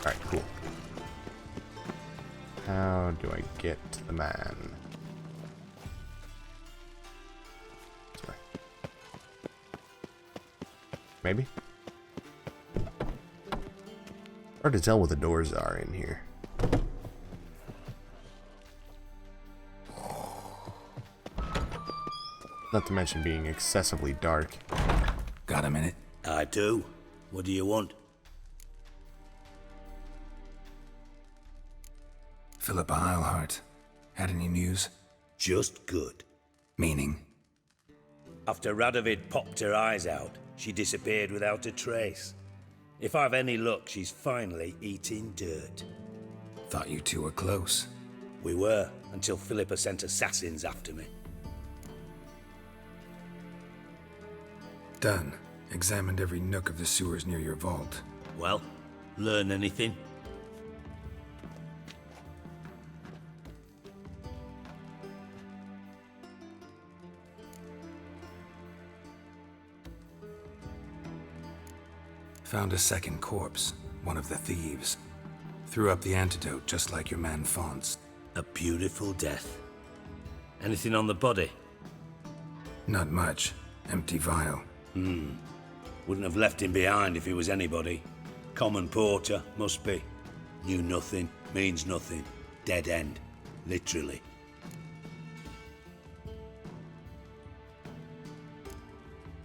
Alright, cool. How do I get to the man? Sorry. Maybe? Hard to tell what the doors are in here. Not to mention being excessively dark. Got a minute? I do. What do you want? Philippa Eilhart. Had any news? Just good. Meaning? After Radovid popped her eyes out, she disappeared without a trace. If I've any luck, she's finally eating dirt. Thought you two were close. We were, until Philippa sent assassins after me. Done. Examined every nook of the sewers near your vault. Well, learn anything? Found a second corpse, one of the thieves. Threw up the antidote just like your man Fonz. A beautiful death. Anything on the body? Not much. Empty vial. Wouldn't have left him behind if he was anybody. Common porter, must be. Knew nothing, means nothing. Dead end. Literally.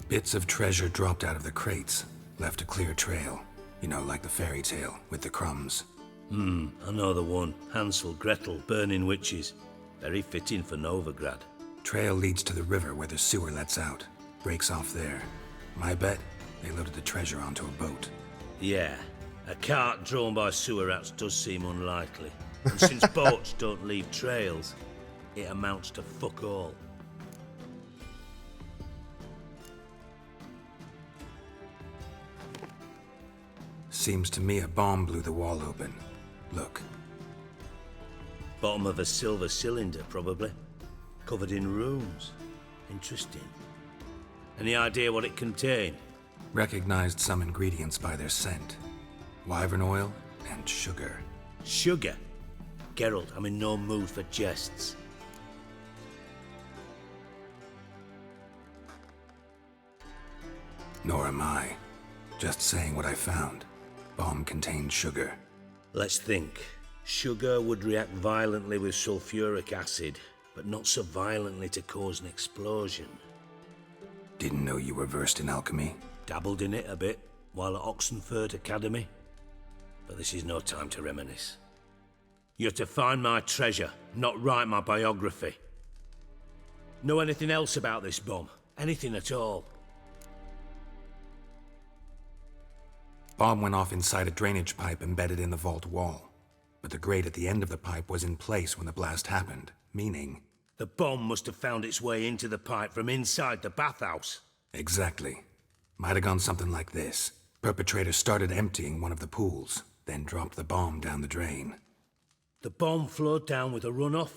Bits of treasure dropped out of the crates. Left a clear trail. You know, like the fairy tale, with the crumbs. I know the one. Hansel, Gretel, burning witches. Very fitting for Novigrad. Trail leads to the river where the sewer lets out. Breaks off there. My bet, they loaded the treasure onto a boat. Yeah, a cart drawn by sewer rats does seem unlikely. And since boats don't leave trails, it amounts to fuck all. Seems to me a bomb blew the wall open. Look. Bottom of a silver cylinder, probably. Covered in runes. Interesting. Any idea what it contained? Recognized some ingredients by their scent. Wyvern oil and sugar. Sugar? Geralt, I'm in no mood for jests. Nor am I. Just saying what I found. Bomb contained sugar. Let's think. Sugar would react violently with sulfuric acid, but not so violently to cause an explosion. Didn't know you were versed in alchemy. Dabbled in it a bit while at Oxenford Academy. But this is no time to reminisce. You're to find my treasure, not write my biography. Know anything else about this bomb? Anything at all? Bomb went off inside a drainage pipe embedded in the vault wall. But the grate at the end of the pipe was in place when the blast happened, meaning... The bomb must have found its way into the pipe from inside the bathhouse. Exactly. Might have gone something like this. Perpetrator started emptying one of the pools, then dropped the bomb down the drain. The bomb flowed down with a runoff,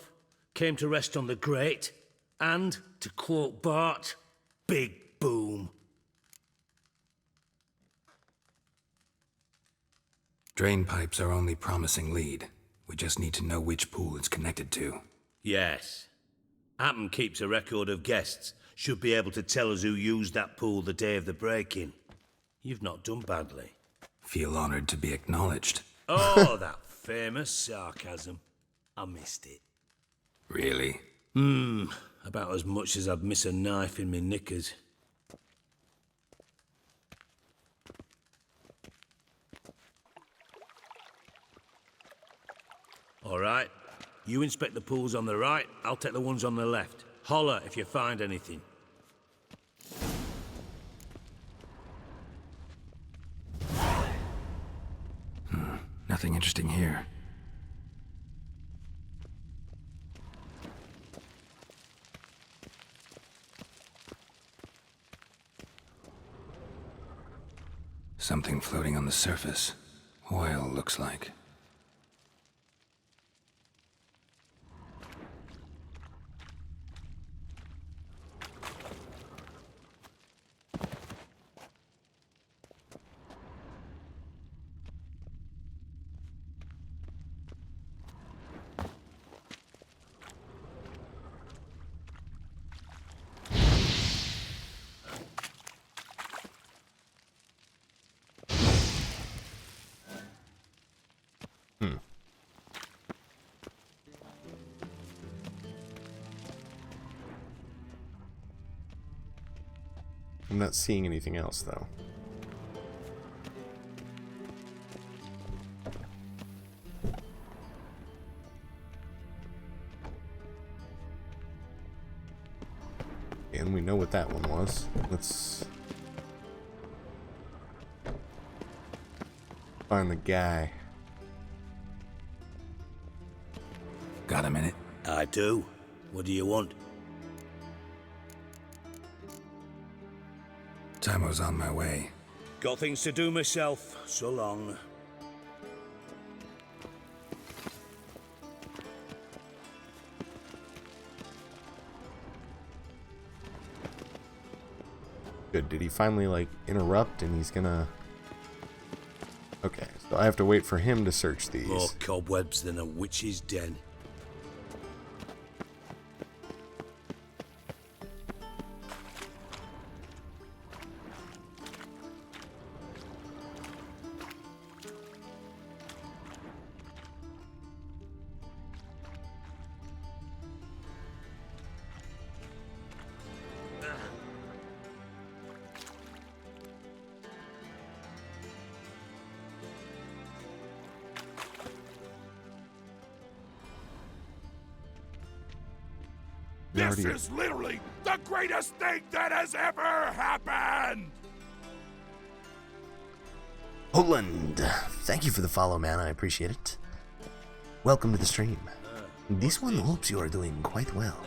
came to rest on the grate, and, to quote Bart, big boom. Drain pipes are only promising lead. We just need to know which pool it's connected to. Yes. Happen keeps a record of guests. Should be able to tell us who used that pool the day of the break-in. You've not done badly. Feel honored to be acknowledged. Oh, that famous sarcasm. I missed it. Really? About as much as I'd miss a knife in me knickers. All right. You inspect the pools on the right, I'll take the ones on the left. Holler if you find anything. Nothing interesting here. Something floating on the surface. Oil, looks like. I'm not seeing anything else, though. And we know what that one was. Let's find the guy. Got a minute? I do. What do you want? Timo's on my way. Got things to do myself. So long. Good. Did he finally, like, interrupt and he's gonna... Okay, so I have to wait for him to search these. More cobwebs than a witch's den. This is literally the greatest thing that has ever happened! Poland, thank you for the follow, man. I appreciate it. Welcome to the stream. This one hopes you are doing quite well.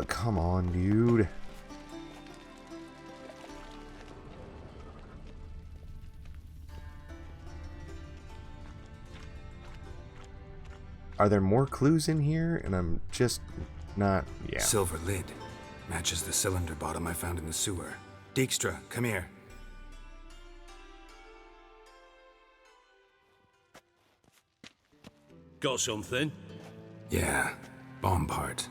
Come on, dude. Are there more clues in here? And I'm just not... Yeah. Silver lid. Matches the cylinder bottom I found in the sewer. Dijkstra, come here. Got something? Yeah, bomb part.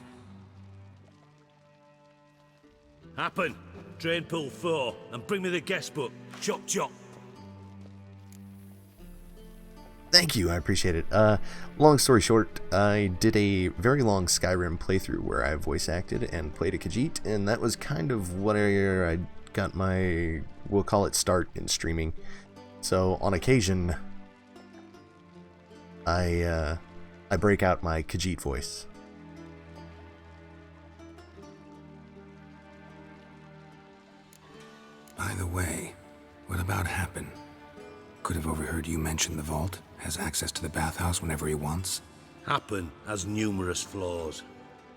Happen. Drain pool 4, and bring me the guest book. Chop chop. Thank you, I appreciate it. Long story short, I did a very long Skyrim playthrough where I voice acted and played a Khajiit, and that was kind of where I got my, we'll call it, start in streaming. So on occasion, I break out my Khajiit voice. By the way, what about Happen? Could have overheard you mention the vault. Has access to the bathhouse whenever he wants. Happen has numerous flaws.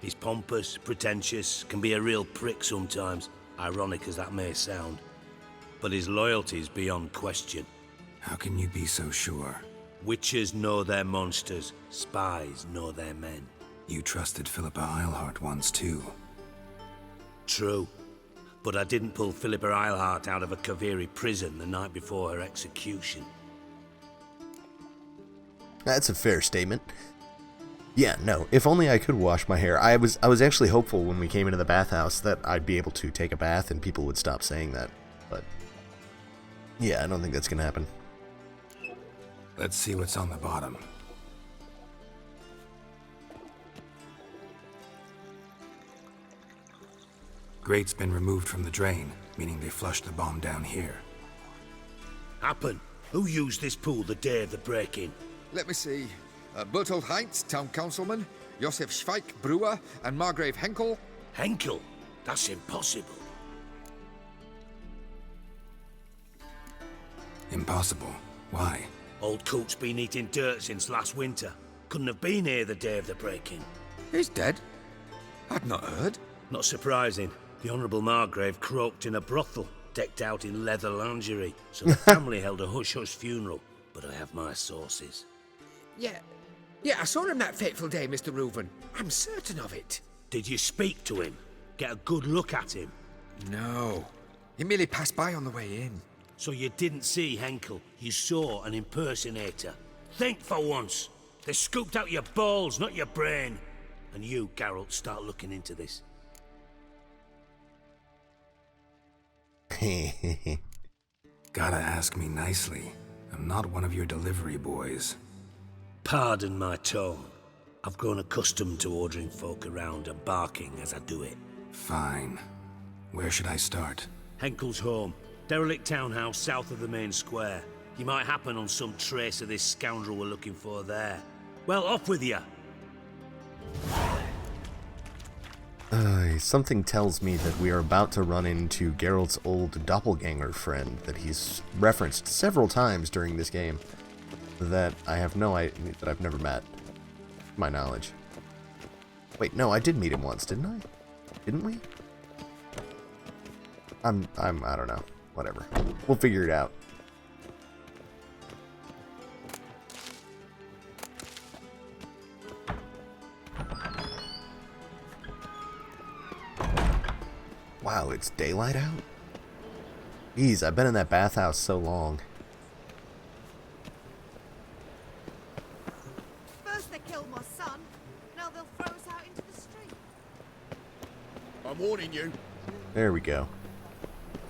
He's pompous, pretentious, can be a real prick sometimes, ironic as that may sound. But his loyalty's beyond question. How can you be so sure? Witchers know their monsters, spies know their men. You trusted Philippa Eilhart once too. True. But I didn't pull Philippa Eilhart out of a Kaviri prison the night before her execution. That's a fair statement. Yeah, no, if only I could wash my hair. I was actually hopeful when we came into the bathhouse that I'd be able to take a bath and people would stop saying that. But yeah, I don't think that's gonna happen. Let's see what's on the bottom. Grate's been removed from the drain, meaning they flushed the bomb down here. Happen. Who used this pool the day of the break-in? Let me see. Bertold Heinz, town councilman, Josef Schweik, brewer, and Margrave Henkel. Henkel? That's impossible. Impossible. Why? Old Coot's been eating dirt since last winter. Couldn't have been here the day of the break-in. He's dead? I'd not heard. Not surprising. The Honourable Margrave croaked in a brothel, decked out in leather lingerie, so the family held a hush-hush funeral, but I have my sources. Yeah, I saw him that fateful day, Mr. Reuven. I'm certain of it. Did you speak to him? Get a good look at him? No. He merely passed by on the way in. So you didn't see Henkel, you saw an impersonator. Think for once. They scooped out your balls, not your brain. And you, Geralt, start looking into this. Gotta ask me nicely. I'm not one of your delivery boys. Pardon my tone. I've grown accustomed to ordering folk around and barking as I do it. Fine. Where should I start? Henkel's home. Derelict townhouse south of the main square. You might happen on some trace of this scoundrel we're looking for there. Well, off with you! Something tells me that we are about to run into Geralt's old doppelganger friend that he's referenced several times during this game. That I have no idea, that I've never met, to my knowledge. Wait, no, I did meet him once, didn't I? Didn't we? I don't know. Whatever. We'll figure it out. Wow, it's daylight out? Jeez, I've been in that bathhouse so long. First they killed my son, now they'll throw us out into the street. I'm warning you. There we go.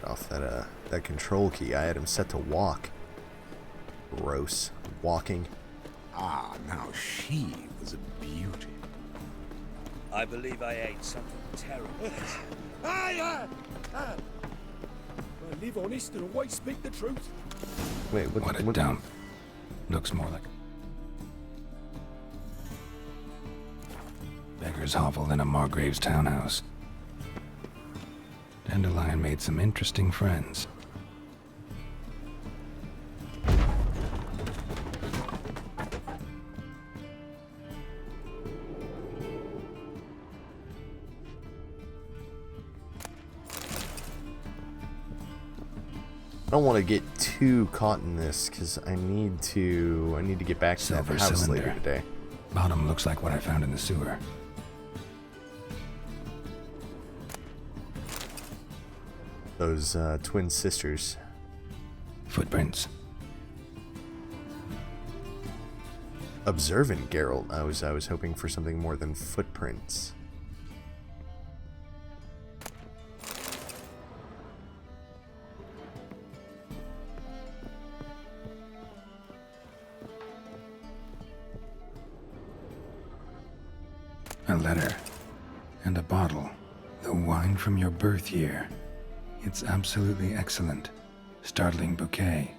Off that control key. I had him set to walk. Gross. Walking. Ah, now she was a beauty. I believe I ate something terrible. I live honest and always speak the truth. Wait, what a dump. Looks more like... Carter's hovel than a Margrave's townhouse. Dandelion made some interesting friends. I don't want to get too caught in this because I need to get back to that Silver house cylinder. later today. Bottom looks like what I found in the sewer. Those twin sisters. Footprints. Observant Geralt. I was hoping for something more than footprints. A letter. And a bottle. The wine from your birth year. It's absolutely excellent. Startling bouquet.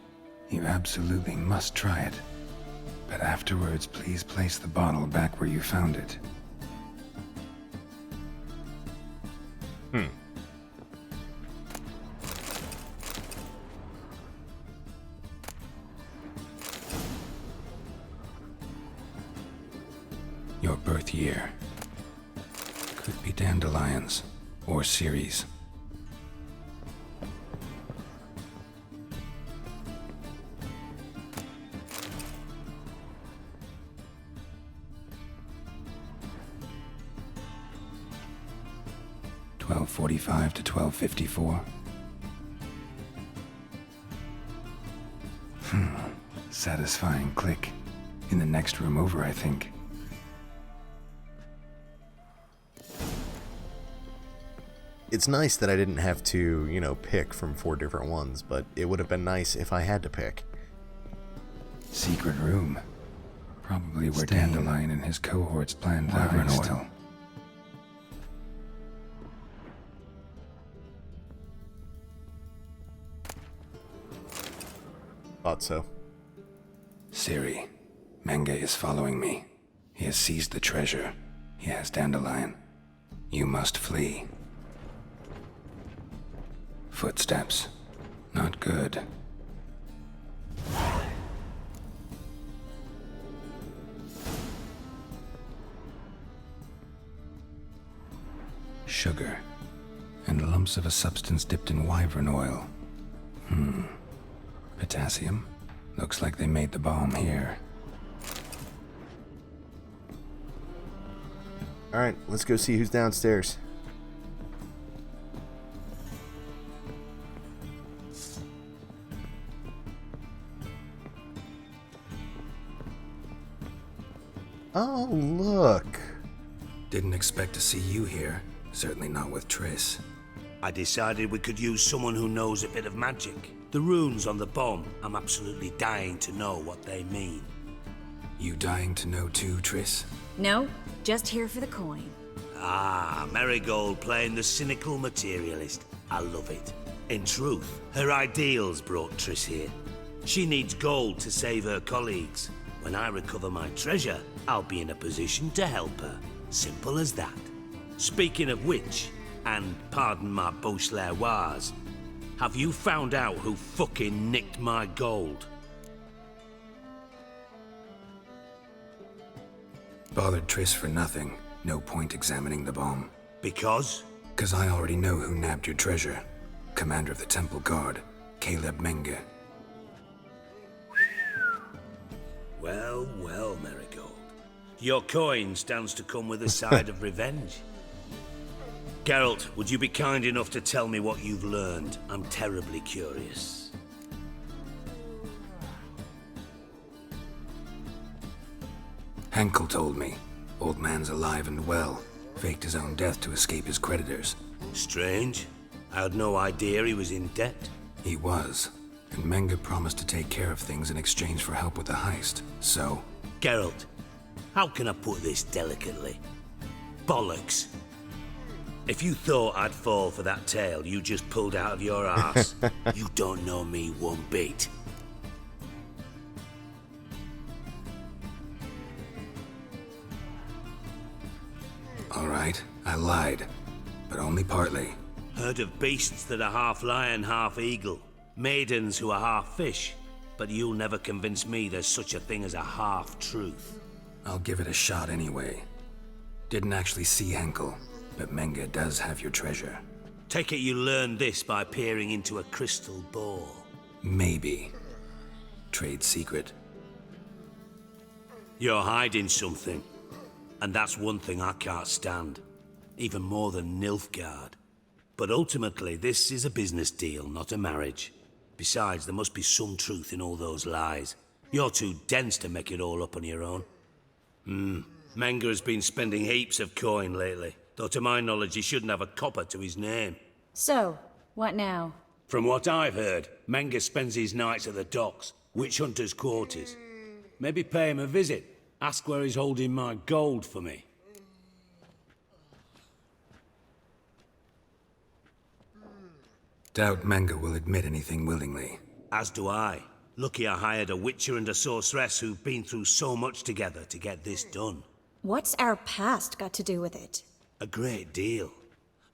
You absolutely must try it. But afterwards, please place the bottle back where you found it. Your birth year. Could be dandelions or Ceres. .45 to 12:54. Satisfying click. In the next room over, I think. It's nice that I didn't have to, pick from 4 different ones, but it would have been nice if I had to pick. Secret room. Probably where Dandelion and his cohorts planned Wyvern oil. Thought so. Ciri. Menge is following me. He has seized the treasure. He has Dandelion. You must flee. Footsteps. Not good. Sugar. And lumps of a substance dipped in wyvern oil. Potassium? Looks like they made the bomb here. Alright, let's go see who's downstairs. Oh, look. Didn't expect to see you here. Certainly not with Triss. I decided we could use someone who knows a bit of magic. The runes on the bomb, I'm absolutely dying to know what they mean. You dying to know too, Triss? No, just here for the coin. Ah, Marigold playing the cynical materialist. I love it. In truth, her ideals brought Triss here. She needs gold to save her colleagues. When I recover my treasure, I'll be in a position to help her. Simple as that. Speaking of which, and pardon my Beauclervoise, have you found out who fucking nicked my gold? Bothered Triss for nothing. No point examining the bomb. Because? 'Cause I already know who nabbed your treasure. Commander of the Temple Guard, Caleb Menge. Well, well, Marigold. Your coin stands to come with a side of revenge. Geralt, would you be kind enough to tell me what you've learned? I'm terribly curious. Henkel told me. Old man's alive and well. Faked his own death to escape his creditors. Strange. I had no idea he was in debt. He was. And Menge promised to take care of things in exchange for help with the heist. So... Geralt, how can I put this delicately? Bollocks. If you thought I'd fall for that tale you just pulled out of your ass, you don't know me one bit. All right, I lied. But only partly. Heard of beasts that are half lion, half eagle. Maidens who are half fish. But you'll never convince me there's such a thing as a half-truth. I'll give it a shot anyway. Didn't actually see Henkel, but Menge does have your treasure. Take it you learned this by peering into a crystal ball. Maybe. Trade secret. You're hiding something. And that's one thing I can't stand. Even more than Nilfgaard. But ultimately, this is a business deal, not a marriage. Besides, there must be some truth in all those lies. You're too dense to make it all up on your own. Menge has been spending heaps of coin lately. Though to my knowledge, he shouldn't have a copper to his name. So, what now? From what I've heard, Menge spends his nights at the docks, witch hunters' quarters. Maybe pay him a visit. Ask where he's holding my gold for me. Doubt Menge will admit anything willingly. As do I. Lucky I hired a witcher and a sorceress who've been through so much together to get this done. What's our past got to do with it? A great deal.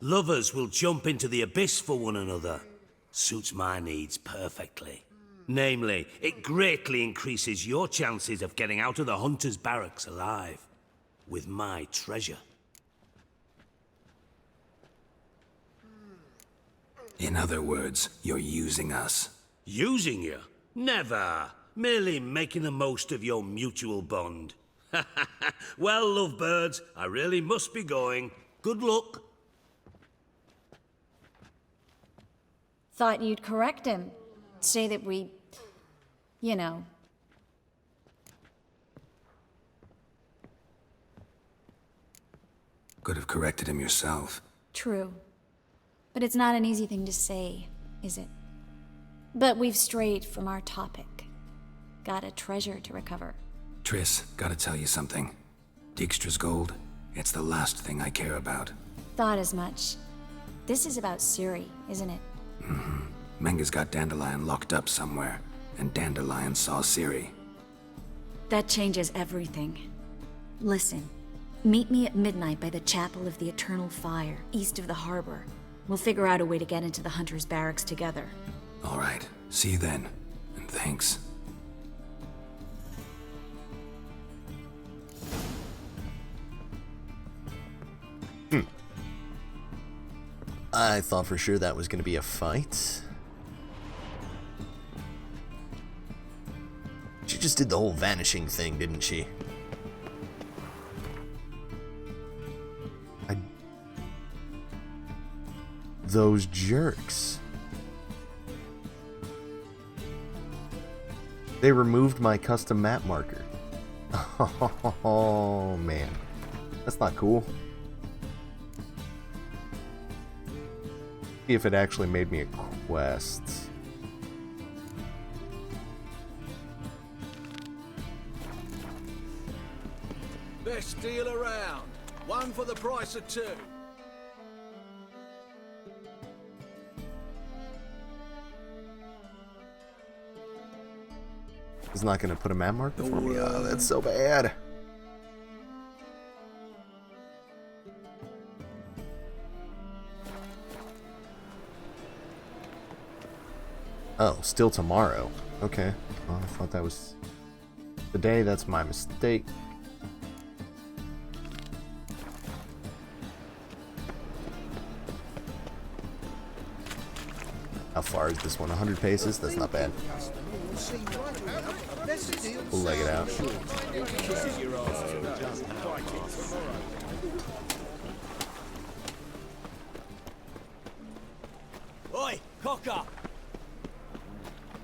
Lovers will jump into the abyss for one another. Suits my needs perfectly. Namely, it greatly increases your chances of getting out of the hunter's barracks alive. With my treasure. In other words, you're using us. Using you? Never. Merely making the most of your mutual bond. Well, lovebirds, I really must be going. Good luck. Thought you'd correct him. Say that we... you know. Could have corrected him yourself. True. But it's not an easy thing to say, is it? But we've strayed from our topic. Got a treasure to recover. Triss, gotta tell you something. Dijkstra's gold, it's the last thing I care about. Thought as much. This is about Ciri, isn't it? Menge's got Dandelion locked up somewhere, and Dandelion saw Ciri. That changes everything. Listen, meet me at midnight by the Chapel of the Eternal Fire, east of the harbor. We'll figure out a way to get into the Hunter's barracks together. All right, see you then, and thanks. I thought for sure that was going to be a fight. She just did the whole vanishing thing, didn't she? Those jerks. They removed my custom map marker. Oh, man. That's not cool. See if it actually made me a quest. Best deal around. One for the price of two. He's not going to put a map marker for me. Oh, that's so bad. Oh, still tomorrow. Okay. Well, I thought that was today. That's my mistake. How far is this one? 100 paces? That's not bad. We'll leg it out. Oi, cock up!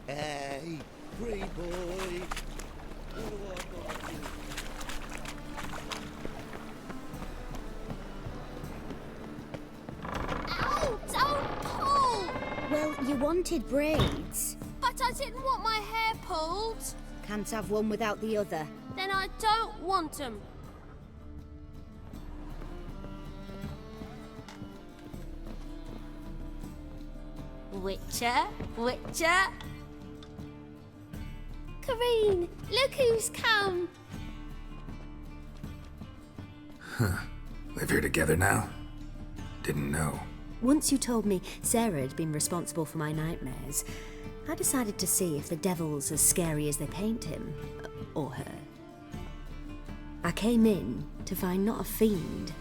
Hey, free boy. Ow! Don't pull! Well, you wanted braids. But I didn't want my hair pulled. Can't have one without the other. Then I don't want them. Witcher, Witcher. Kareen, look who's come. Live here together now? Didn't know. Once you told me Sarah had been responsible for my nightmares, I decided to see if the devil's as scary as they paint him. Or her. I came in to find not a fiend,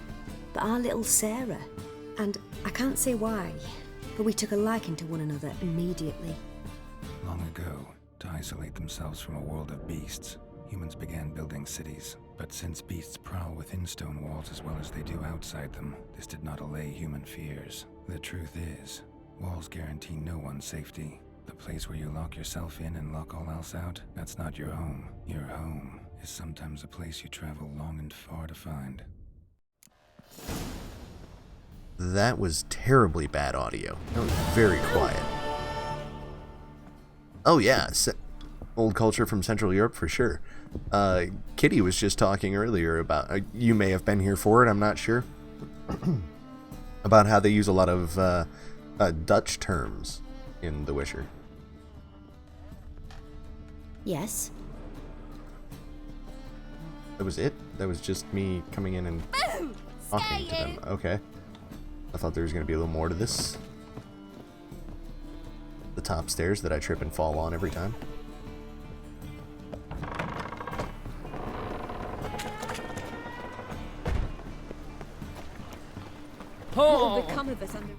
but our little Sarah. And I can't say why, but we took a liking to one another immediately. Long ago, to isolate themselves from a world of beasts, humans began building cities. But since beasts prowl within stone walls as well as they do outside them, this did not allay human fears. The truth is, walls guarantee no one's safety. The place where you lock yourself in and lock all else out, that's not your home. Your home is sometimes a place you travel long and far to find. That was terribly bad audio. That was very quiet. Oh yeah, old culture from Central Europe for sure. Kitty was just talking earlier about, you may have been here for it, I'm not sure, about how they use a lot of Dutch terms in The Witcher. Yes? That was it? That was just me coming in and talking to them. Okay. I thought there was going to be a little more to this. The top stairs that I trip and fall on every time. What will become of us under...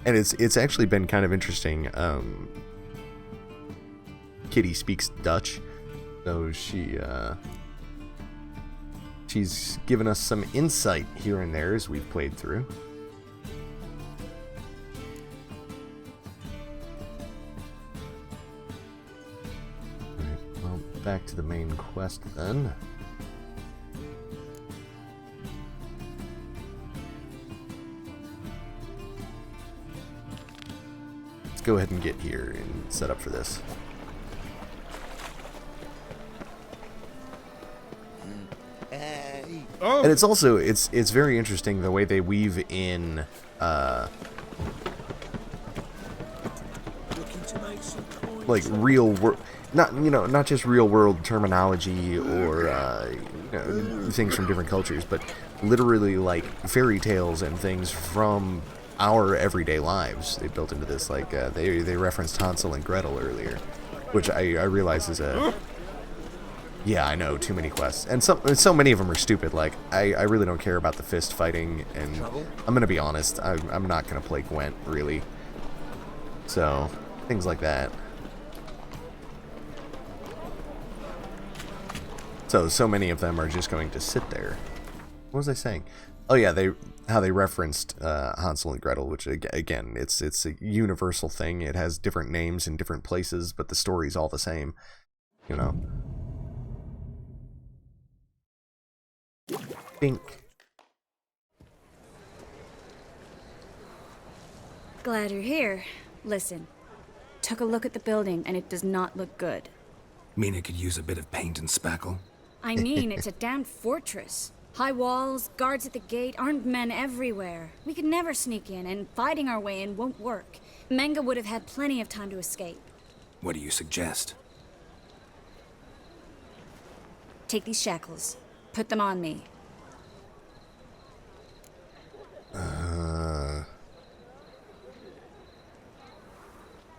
And it's actually been kind of interesting. Kitty speaks Dutch, so she's given us some insight here and there as we've played through. Alright, well, back to the main quest then. Let's go ahead and get here and set up for this. And it's also it's very interesting the way they weave in like real world, not just real world terminology or things from different cultures, but literally like fairy tales and things from our everyday lives. They built into this, like they referenced Hansel and Gretel earlier, which I realize is a yeah, I know, too many quests. And so many of them are stupid. Like, I really don't care about the fist fighting, and I'm gonna be honest, I'm not gonna play Gwent, really. So, things like that. So many of them are just going to sit there. What was I saying? Oh yeah, how they referenced Hansel and Gretel, which again, it's a universal thing. It has different names in different places, but the story's all the same, you know. Pink. Glad you're here. Listen, took a look at the building and it does not look good. Mean it could use a bit of paint and spackle? I mean, it's a damn fortress. High walls, guards at the gate, armed men everywhere. We could never sneak in, and fighting our way in won't work. Menge would have had plenty of time to escape. What do you suggest? Take these shackles. Put them on me. I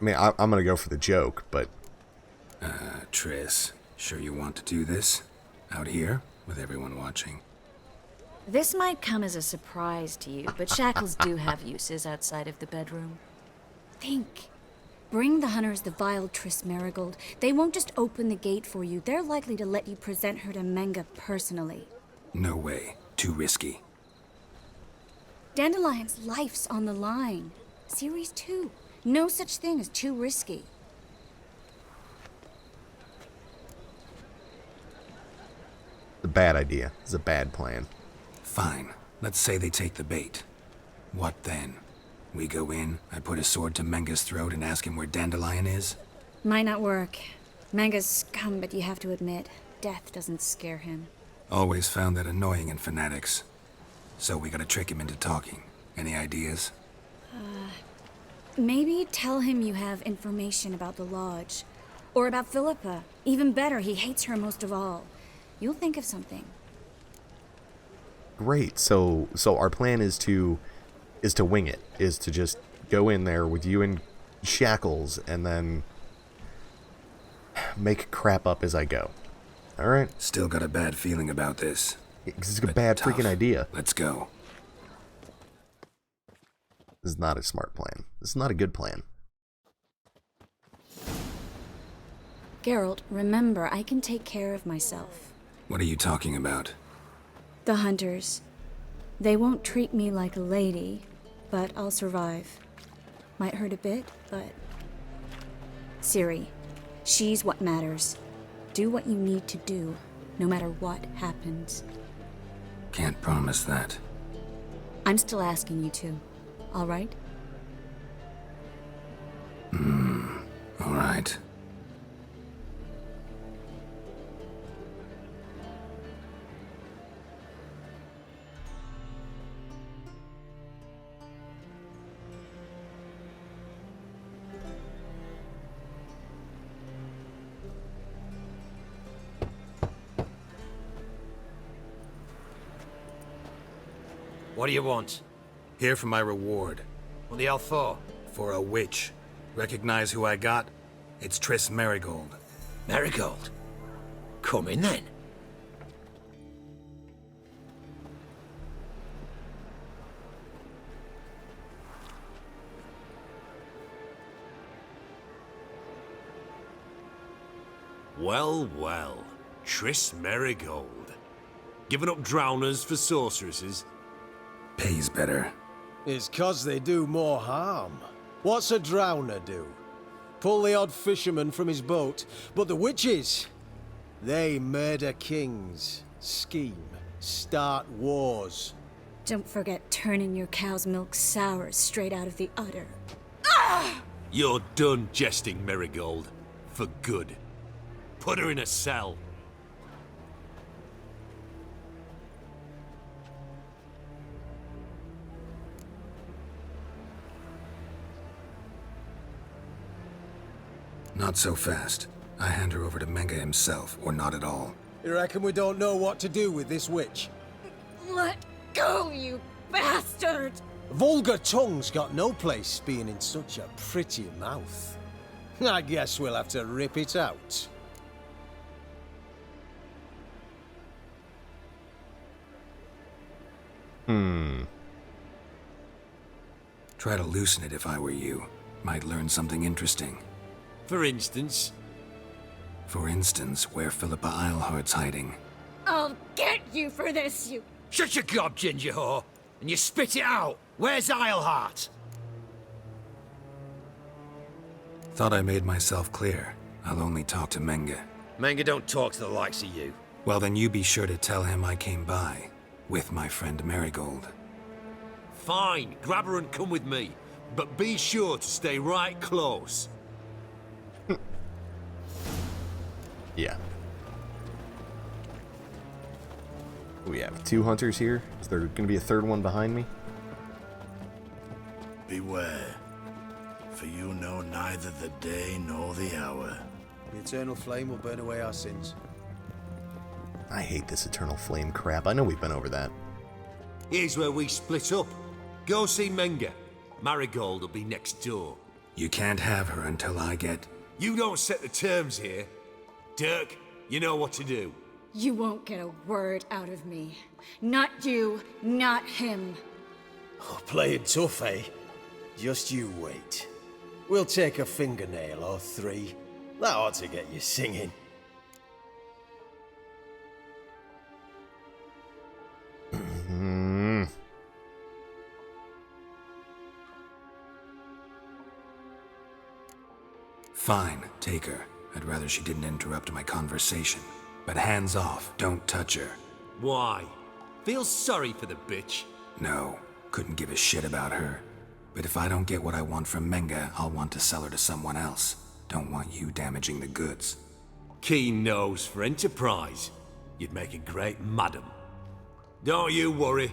mean, I'm gonna go for the joke, but... Triss, sure you want to do this? Out here, with everyone watching? This might come as a surprise to you, but shackles do have uses outside of the bedroom. Think. Bring the hunters the vile Triss Merigold. They won't just open the gate for you. They're likely to let you present her to Menge personally. No way. Too risky. Dandelion's life's on the line. Series 2. No such thing as too risky. It's a bad idea. It's a bad plan. Fine. Let's say they take the bait. What then? We go in, I put a sword to Menge's throat and ask him where Dandelion is? Might not work. Menge's scum, but you have to admit, death doesn't scare him. Always found that annoying in fanatics. So we gotta trick him into talking. Any ideas? Maybe tell him you have information about the Lodge. Or about Philippa. Even better, he hates her most of all. You'll think of something. great. So our plan is to wing it. Is to just go in there with you in shackles and then make crap up as I go. All right. Still got a bad feeling about this. It's a bad freaking idea. Let's go. This is not a smart plan. This is not a good plan. Geralt, remember, I can take care of myself. What are you talking about? The hunters. They won't treat me like a lady, but I'll survive. Might hurt a bit, but... Ciri, she's what matters. Do what you need to do, no matter what happens. Can't promise that. I'm still asking you to, all right? All right. What do you want? Here for my reward. What the hell for? For a witch. Recognize who I got? It's Triss Merigold. Merigold? Come in then. Well, well. Triss Merigold. Giving up drowners for sorceresses? Pays better. It's 'cause they do more harm. What's a drowner do? Pull the odd fisherman from his boat. But the witches, they murder kings, scheme, start wars. Don't forget turning your cow's milk sour straight out of the udder. You're done jesting, Merigold. For good. Put her in a cell. Not so fast. I hand her over to Menge himself, or not at all. You reckon we don't know what to do with this witch? Let go, you bastard! Vulgar tongue's got no place being in such a pretty mouth. I guess we'll have to rip it out. Try to loosen it if I were you. Might learn something interesting. For instance? For instance, where Philippa Eilhart's hiding. I'll get you for this, you... Shut your gob, ginger whore, and you spit it out. Where's Eilhart? Thought I made myself clear. I'll only talk to Menge. Menge don't talk to the likes of you. Well, then you be sure to tell him I came by. With my friend Merigold. Fine, grab her and come with me. But be sure to stay right close. Yeah. We have 2 hunters here. Is there going to be a third one behind me? Beware, for you know neither the day nor the hour. The eternal flame will burn away our sins. I hate this eternal flame crap. I know we've been over that. Here's where we split up. Go see Menge. Marigold will be next door. You can't have her until I get... You don't set the terms here. Dirk, you know what to do. You won't get a word out of me. Not you, not him. Oh, playing tough, eh? Just you wait. We'll take a fingernail or 3. That ought to get you singing. Fine, take her. I'd rather she didn't interrupt my conversation. But hands off, don't touch her. Why? Feel sorry for the bitch? No, couldn't give a shit about her. But if I don't get what I want from Menge, I'll want to sell her to someone else. Don't want you damaging the goods. Keen nose for enterprise. You'd make a great madam. Don't you worry.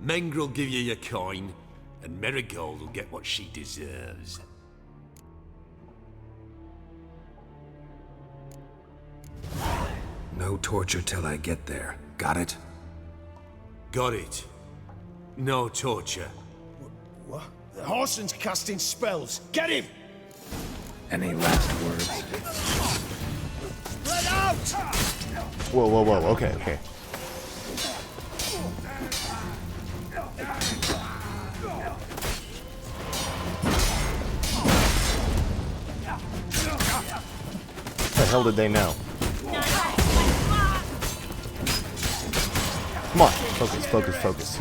Mengrel will give you your coin, and Merigold will get what she deserves. No torture till I get there. Got it? Got it. No torture. What? The Horson's casting spells. Get him! Any last words? Spread out! Whoa, whoa, whoa. Okay, okay. What the hell did they know? Come on, focus, focus, focus.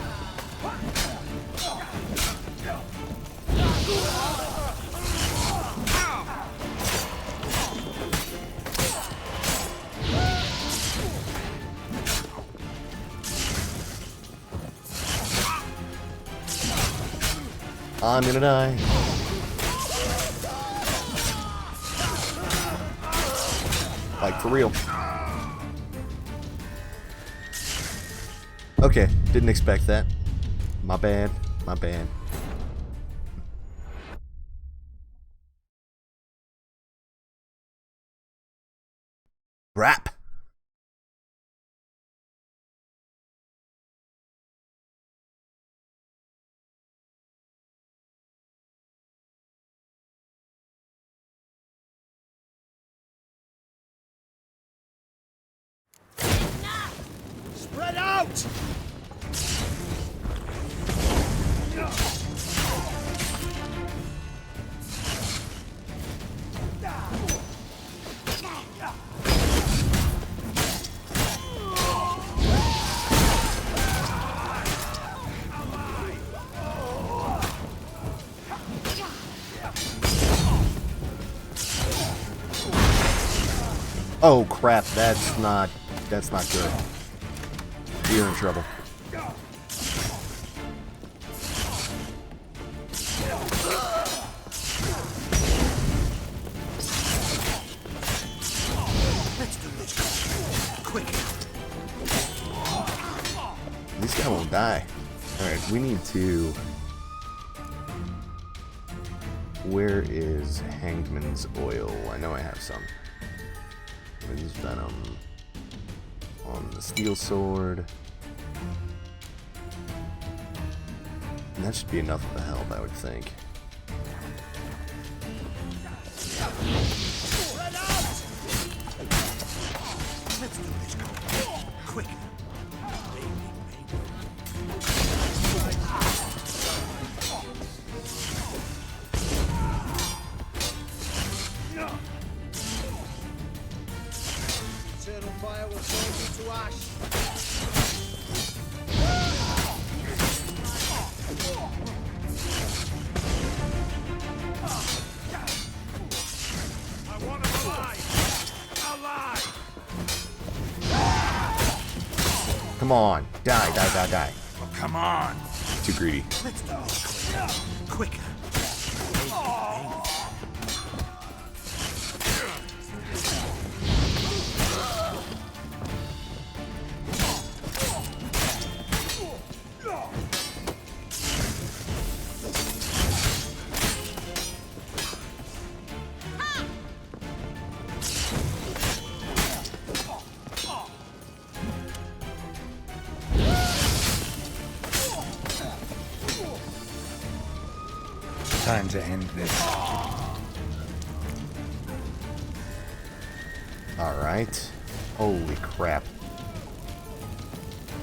I'm gonna die. Like, for real. Okay, didn't expect that. My bad, my bad. Crap. Spread out! Oh crap, that's not good. You're in trouble. Let's do this. Quick. This guy won't die. Alright, we need to... Where is Hangman's oil? I know I have some. Use venom on the steel sword. And that should be enough of a help, I would think. Let's do this. Quick. Eternal fire will burn you to ash. I want him alive! Alive! Come on. Die, die, die, die. Oh, come on! Too greedy. Let's do this. Quicker. Time to end this. Alright. Holy crap.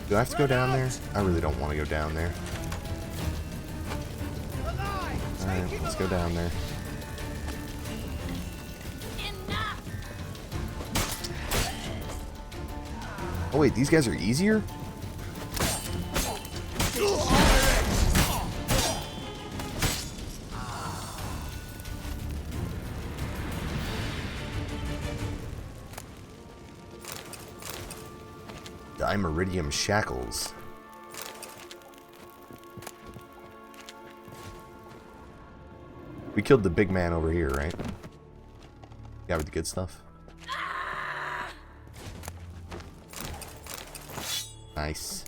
Do I have to go down there? I really don't want to go down there. Alright, let's go down there. Oh wait, these guys are easier? Dimeridium shackles. We killed the big man over here, right? Yeah, with the good stuff. Nice.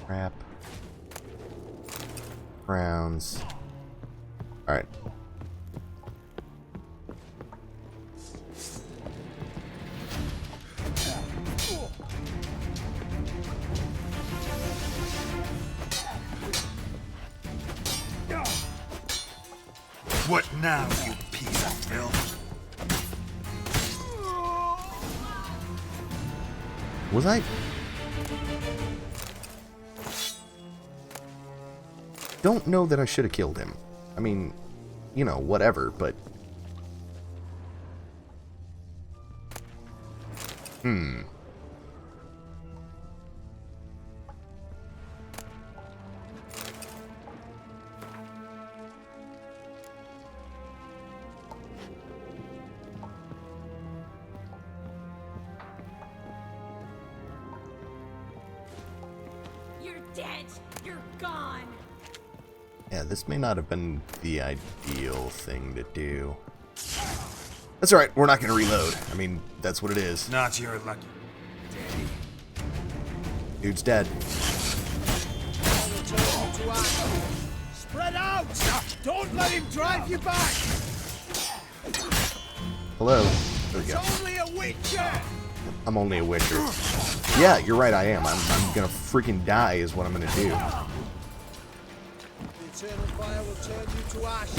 Crap. Crowns. Alright. What now, you piece of filth? Was I? Don't know that I should have killed him. I mean, you know, whatever, but... You're dead. You're gone. Yeah, this may not have been the ideal thing to do. That's alright, we're not going to reload. I mean, that's what it is. Not your lucky day. Dude's dead. Spread out! Don't let him drive you back! Hello. There we go. It's only a witcher! I'm only a witcher. Yeah, you're right, I am. I'm gonna freaking die is what I'm gonna do. The eternal fire will turn you to ash.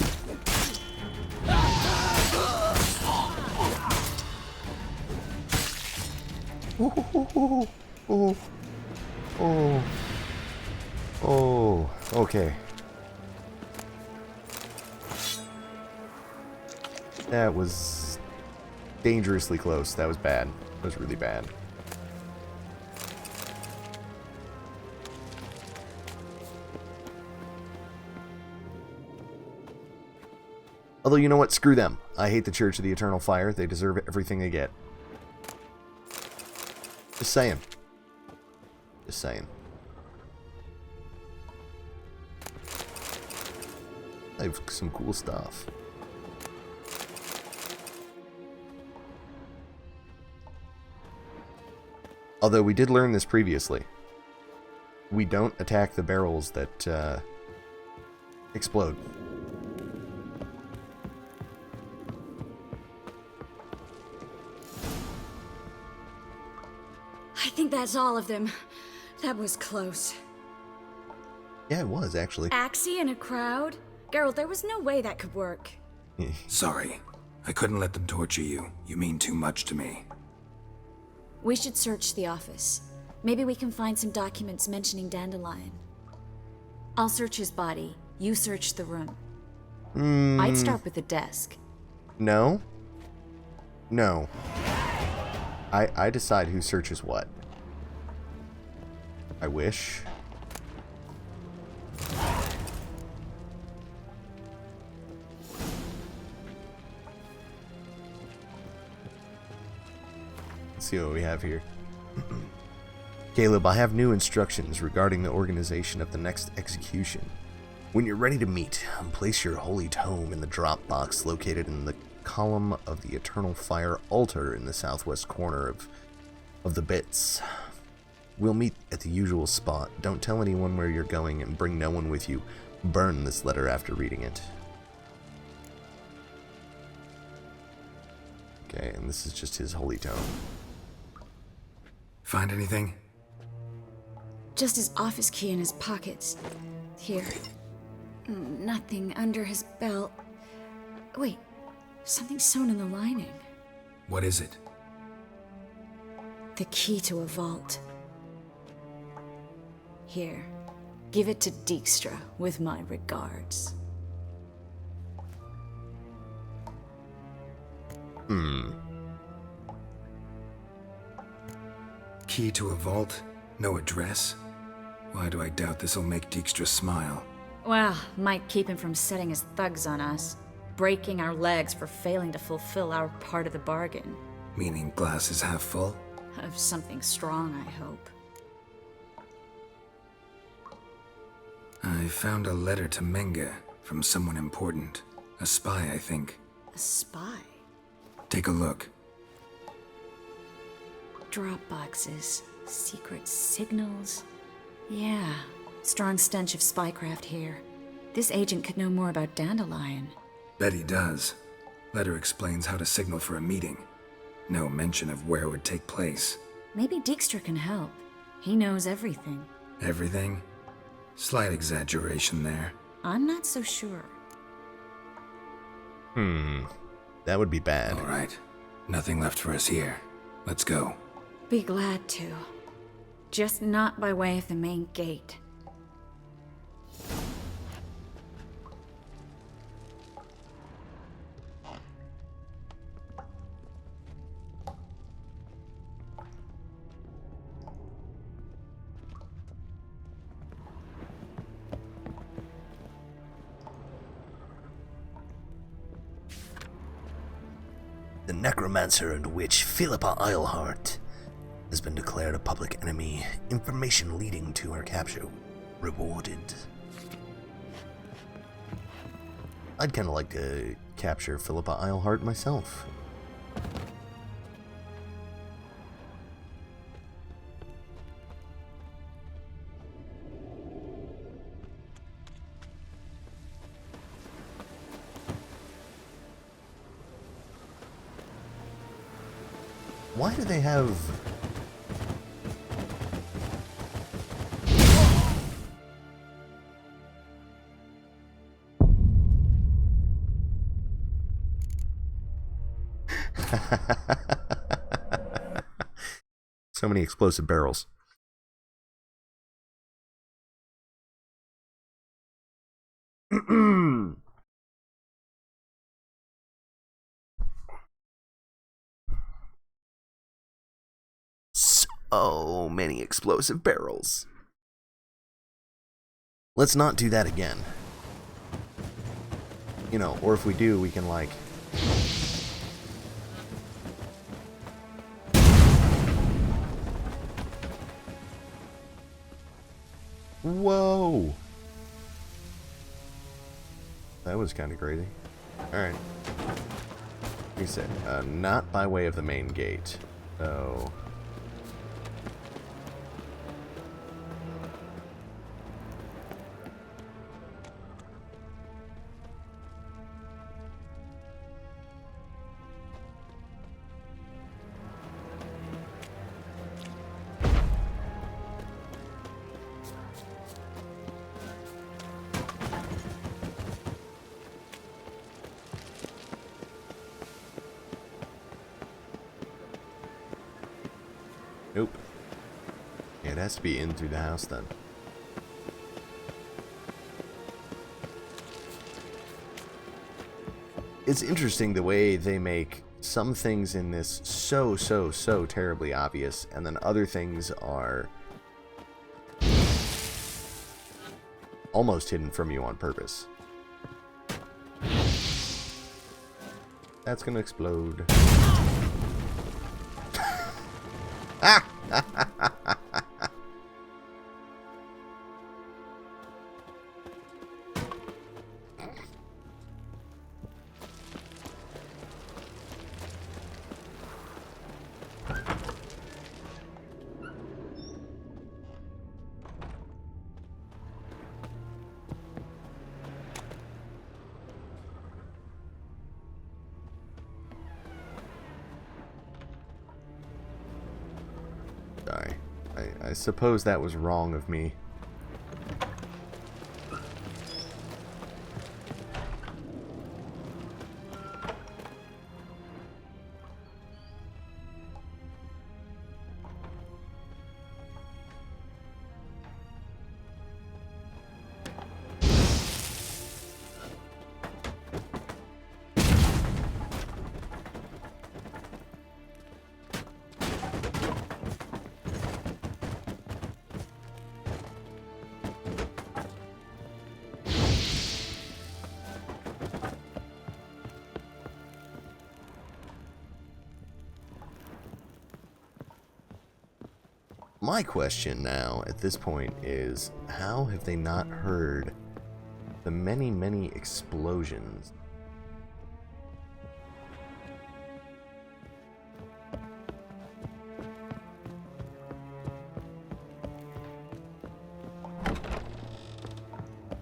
Oh, okay. That was dangerously close. That was bad. That was really bad. Although, you know what? Screw them. I hate the Church of the Eternal Fire. They deserve everything they get. Just saying. Just saying. I have some cool stuff. Although we did learn this previously. We don't attack the barrels that explode. I think that's all of them. That was close. Yeah, it was, actually. Axie in a crowd? Geralt, there was no way that could work. Sorry. I couldn't let them torture you. You mean too much to me. We should search the office. Maybe we can find some documents mentioning Dandelion. I'll search his body. You search the room. I'd start with the desk. No. No. I decide who searches what. I wish. Let's see what we have here. Caleb, I have new instructions regarding the organization of the next execution. When you're ready to meet, place your holy tome in the drop box located in the column of the Eternal Fire altar in the southwest corner of the bits. We'll meet at the usual spot. Don't tell anyone where you're going and bring no one with you. Burn this letter after reading it. Okay, and this is just his holy tome. Find anything? Just his office key in his pockets. Here. Nothing under his belt. Wait, something sewn in the lining. What is it? The key to a vault. Here, give it to Dijkstra with my regards. Key to a vault? No address? Why do I doubt this'll make Dijkstra smile? Well, might keep him from setting his thugs on us. Breaking our legs for failing to fulfill our part of the bargain. Meaning glass is half full? Of something strong, I hope. I found a letter to Menge from someone important. A spy, I think. A spy? Take a look. Drop boxes, secret signals. Yeah, strong stench of spycraft here. This agent could know more about Dandelion. Bet he does. Letter explains how to signal for a meeting. No mention of where it would take place. Maybe Dijkstra can help. He knows everything. Everything? Slight exaggeration there. I'm not so sure. That would be bad. All right. Nothing left for us here. Let's go. Be glad to. Just not by way of the main gate. The necromancer and witch Philippa Eilhart has been declared a public enemy. Information leading to her capture rewarded. I'd kind of like to capture Philippa Eilhart myself. Why do they have... so many explosive barrels. So many explosive barrels. Let's not do that again. You know, or if we do, we can like... Whoa! That was kind of crazy. Alright. Like I said, not by way of the main gate. So... Nope. Yeah, it has to be in through the house then. It's interesting the way they make some things in this so terribly obvious, and then other things are almost hidden from you on purpose. That's gonna explode. Ah! Sorry. I suppose that was wrong of me. My question now, at this point, is how have they not heard the many explosions?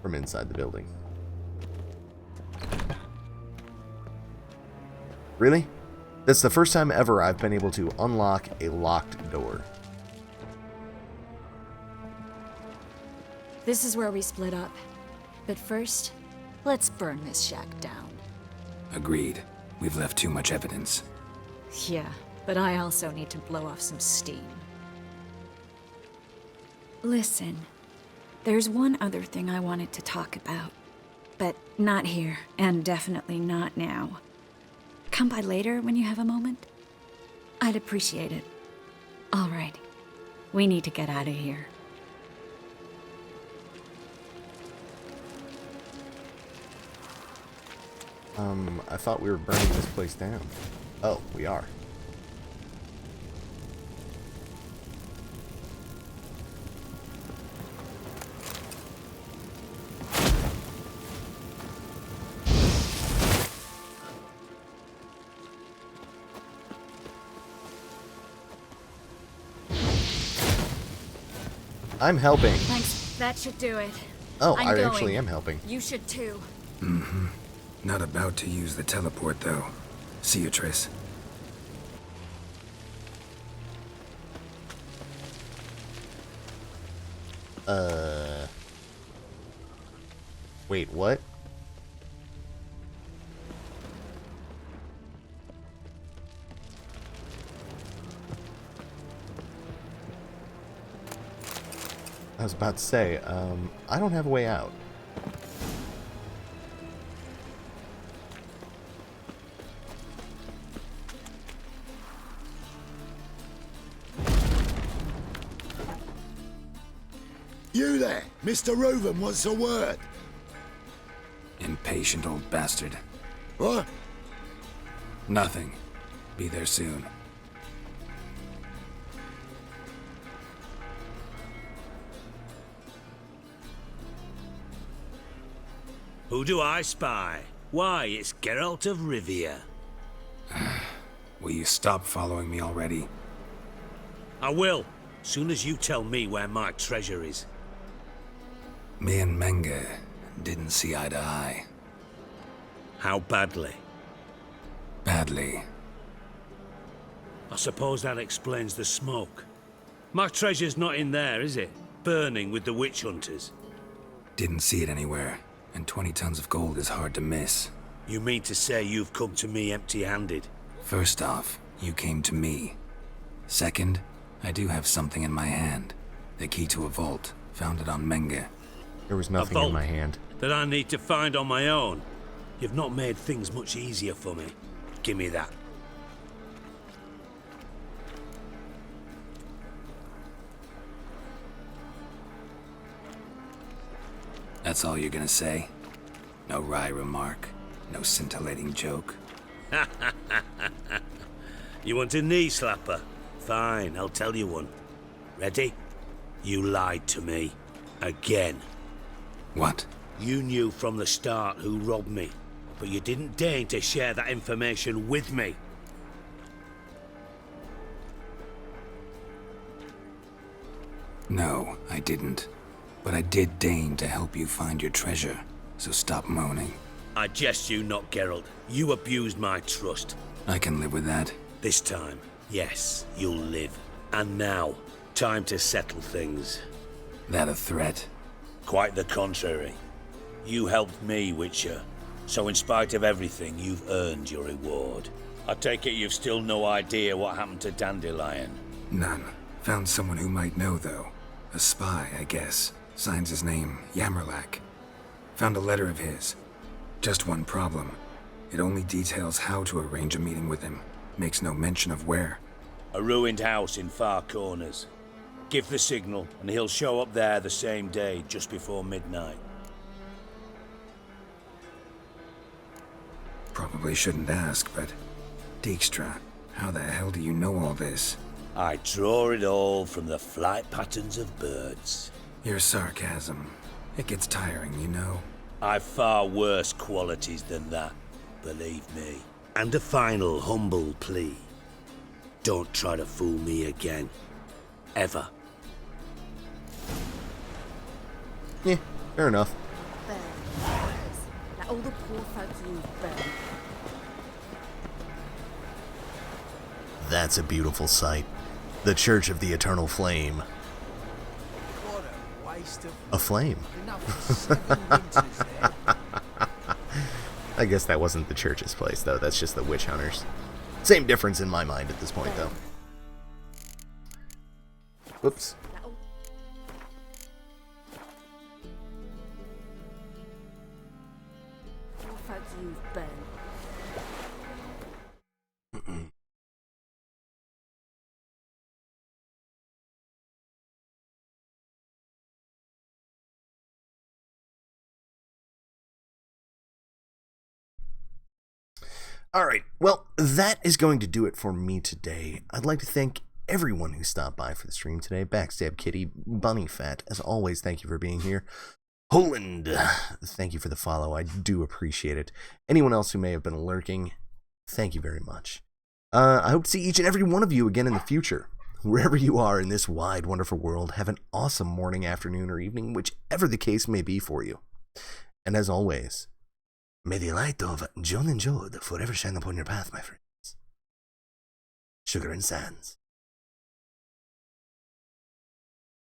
From inside the building. Really? That's the first time ever I've been able to unlock a locked door. This is where we split up. But first, let's burn this shack down. Agreed. We've left too much evidence. Yeah, but I also need to blow off some steam. Listen, there's one other thing I wanted to talk about. But not here, and definitely not now. Come by later when you have a moment? I'd appreciate it. All right. We need to get out of here. I thought we were burning this place down. Oh, we are. I'm helping. Thanks. That should do it. Oh, I I actually am helping. You should too. Mm-hmm. Not about to use the teleport, though. See you, Triss. Wait, what? I was about to say, I don't have a way out. You there, Mr. Reuven wants a word. Impatient old bastard. What? Nothing. Be there soon. Who do I spy? Why, it's Geralt of Rivia. Will you stop following me already? I will, soon as you tell me where my treasure is. Me and Menge didn't see eye to eye. How badly? Badly. I suppose that explains the smoke. My treasure's not in there, is it? Burning with the witch hunters. Didn't see it anywhere, and 20 tons of gold is hard to miss. You mean to say you've come to me empty-handed? First off, you came to me. Second, I do have something in my hand. The key to a vault, found it on Menge. There was nothing in my hand. That I need to find on my own? You've not made things much easier for me. Give me that. That's all you're gonna say? No wry remark? No scintillating joke? You want a knee slapper? Fine, I'll tell you one. Ready? You lied to me. Again. What? You knew from the start who robbed me, but you didn't deign to share that information with me. No, I didn't. But I did deign to help you find your treasure, so stop moaning. I jest you not, Geralt. You abused my trust. I can live with that. This time, yes, you'll live. And now, time to settle things. That a threat? Quite the contrary. You helped me, Witcher. So in spite of everything, you've earned your reward. I take it you've still no idea what happened to Dandelion? None. Found someone who might know, though. A spy, I guess. Signs his name, Yammerlak. Found a letter of his. Just one problem. It only details how to arrange a meeting with him. Makes no mention of where. A ruined house in Far Corners. Give the signal, and he'll show up there the same day, just before midnight. Probably shouldn't ask, but... Dijkstra, how the hell do you know all this? I draw it all from the flight patterns of birds. Your sarcasm. It gets tiring, you know. I've far worse qualities than that, believe me. And a final humble plea. Don't try to fool me again. Ever. Yeah, fair enough. Like all the poor folk you've burned. That's a beautiful sight. The Church of the Eternal Flame. What a waste of... A flame. Enough for 7 winters there. I guess that wasn't the church's place, though. That's just the witch hunters. Same difference in my mind at this point, though. Whoops. Alright, well, that is going to do it for me today. I'd like to thank everyone who stopped by for the stream today. Backstab Kitty, Bunny Fat, as always, thank you for being here. Holland, thank you for the follow. I do appreciate it. Anyone else who may have been lurking, thank you very much. I hope to see each and every one of you again in the future. Wherever you are in this wide, wonderful world, have an awesome morning, afternoon, or evening, whichever the case may be for you. And as always, may the light of John and Jode forever shine upon your path, my friends. Sugar and Sands.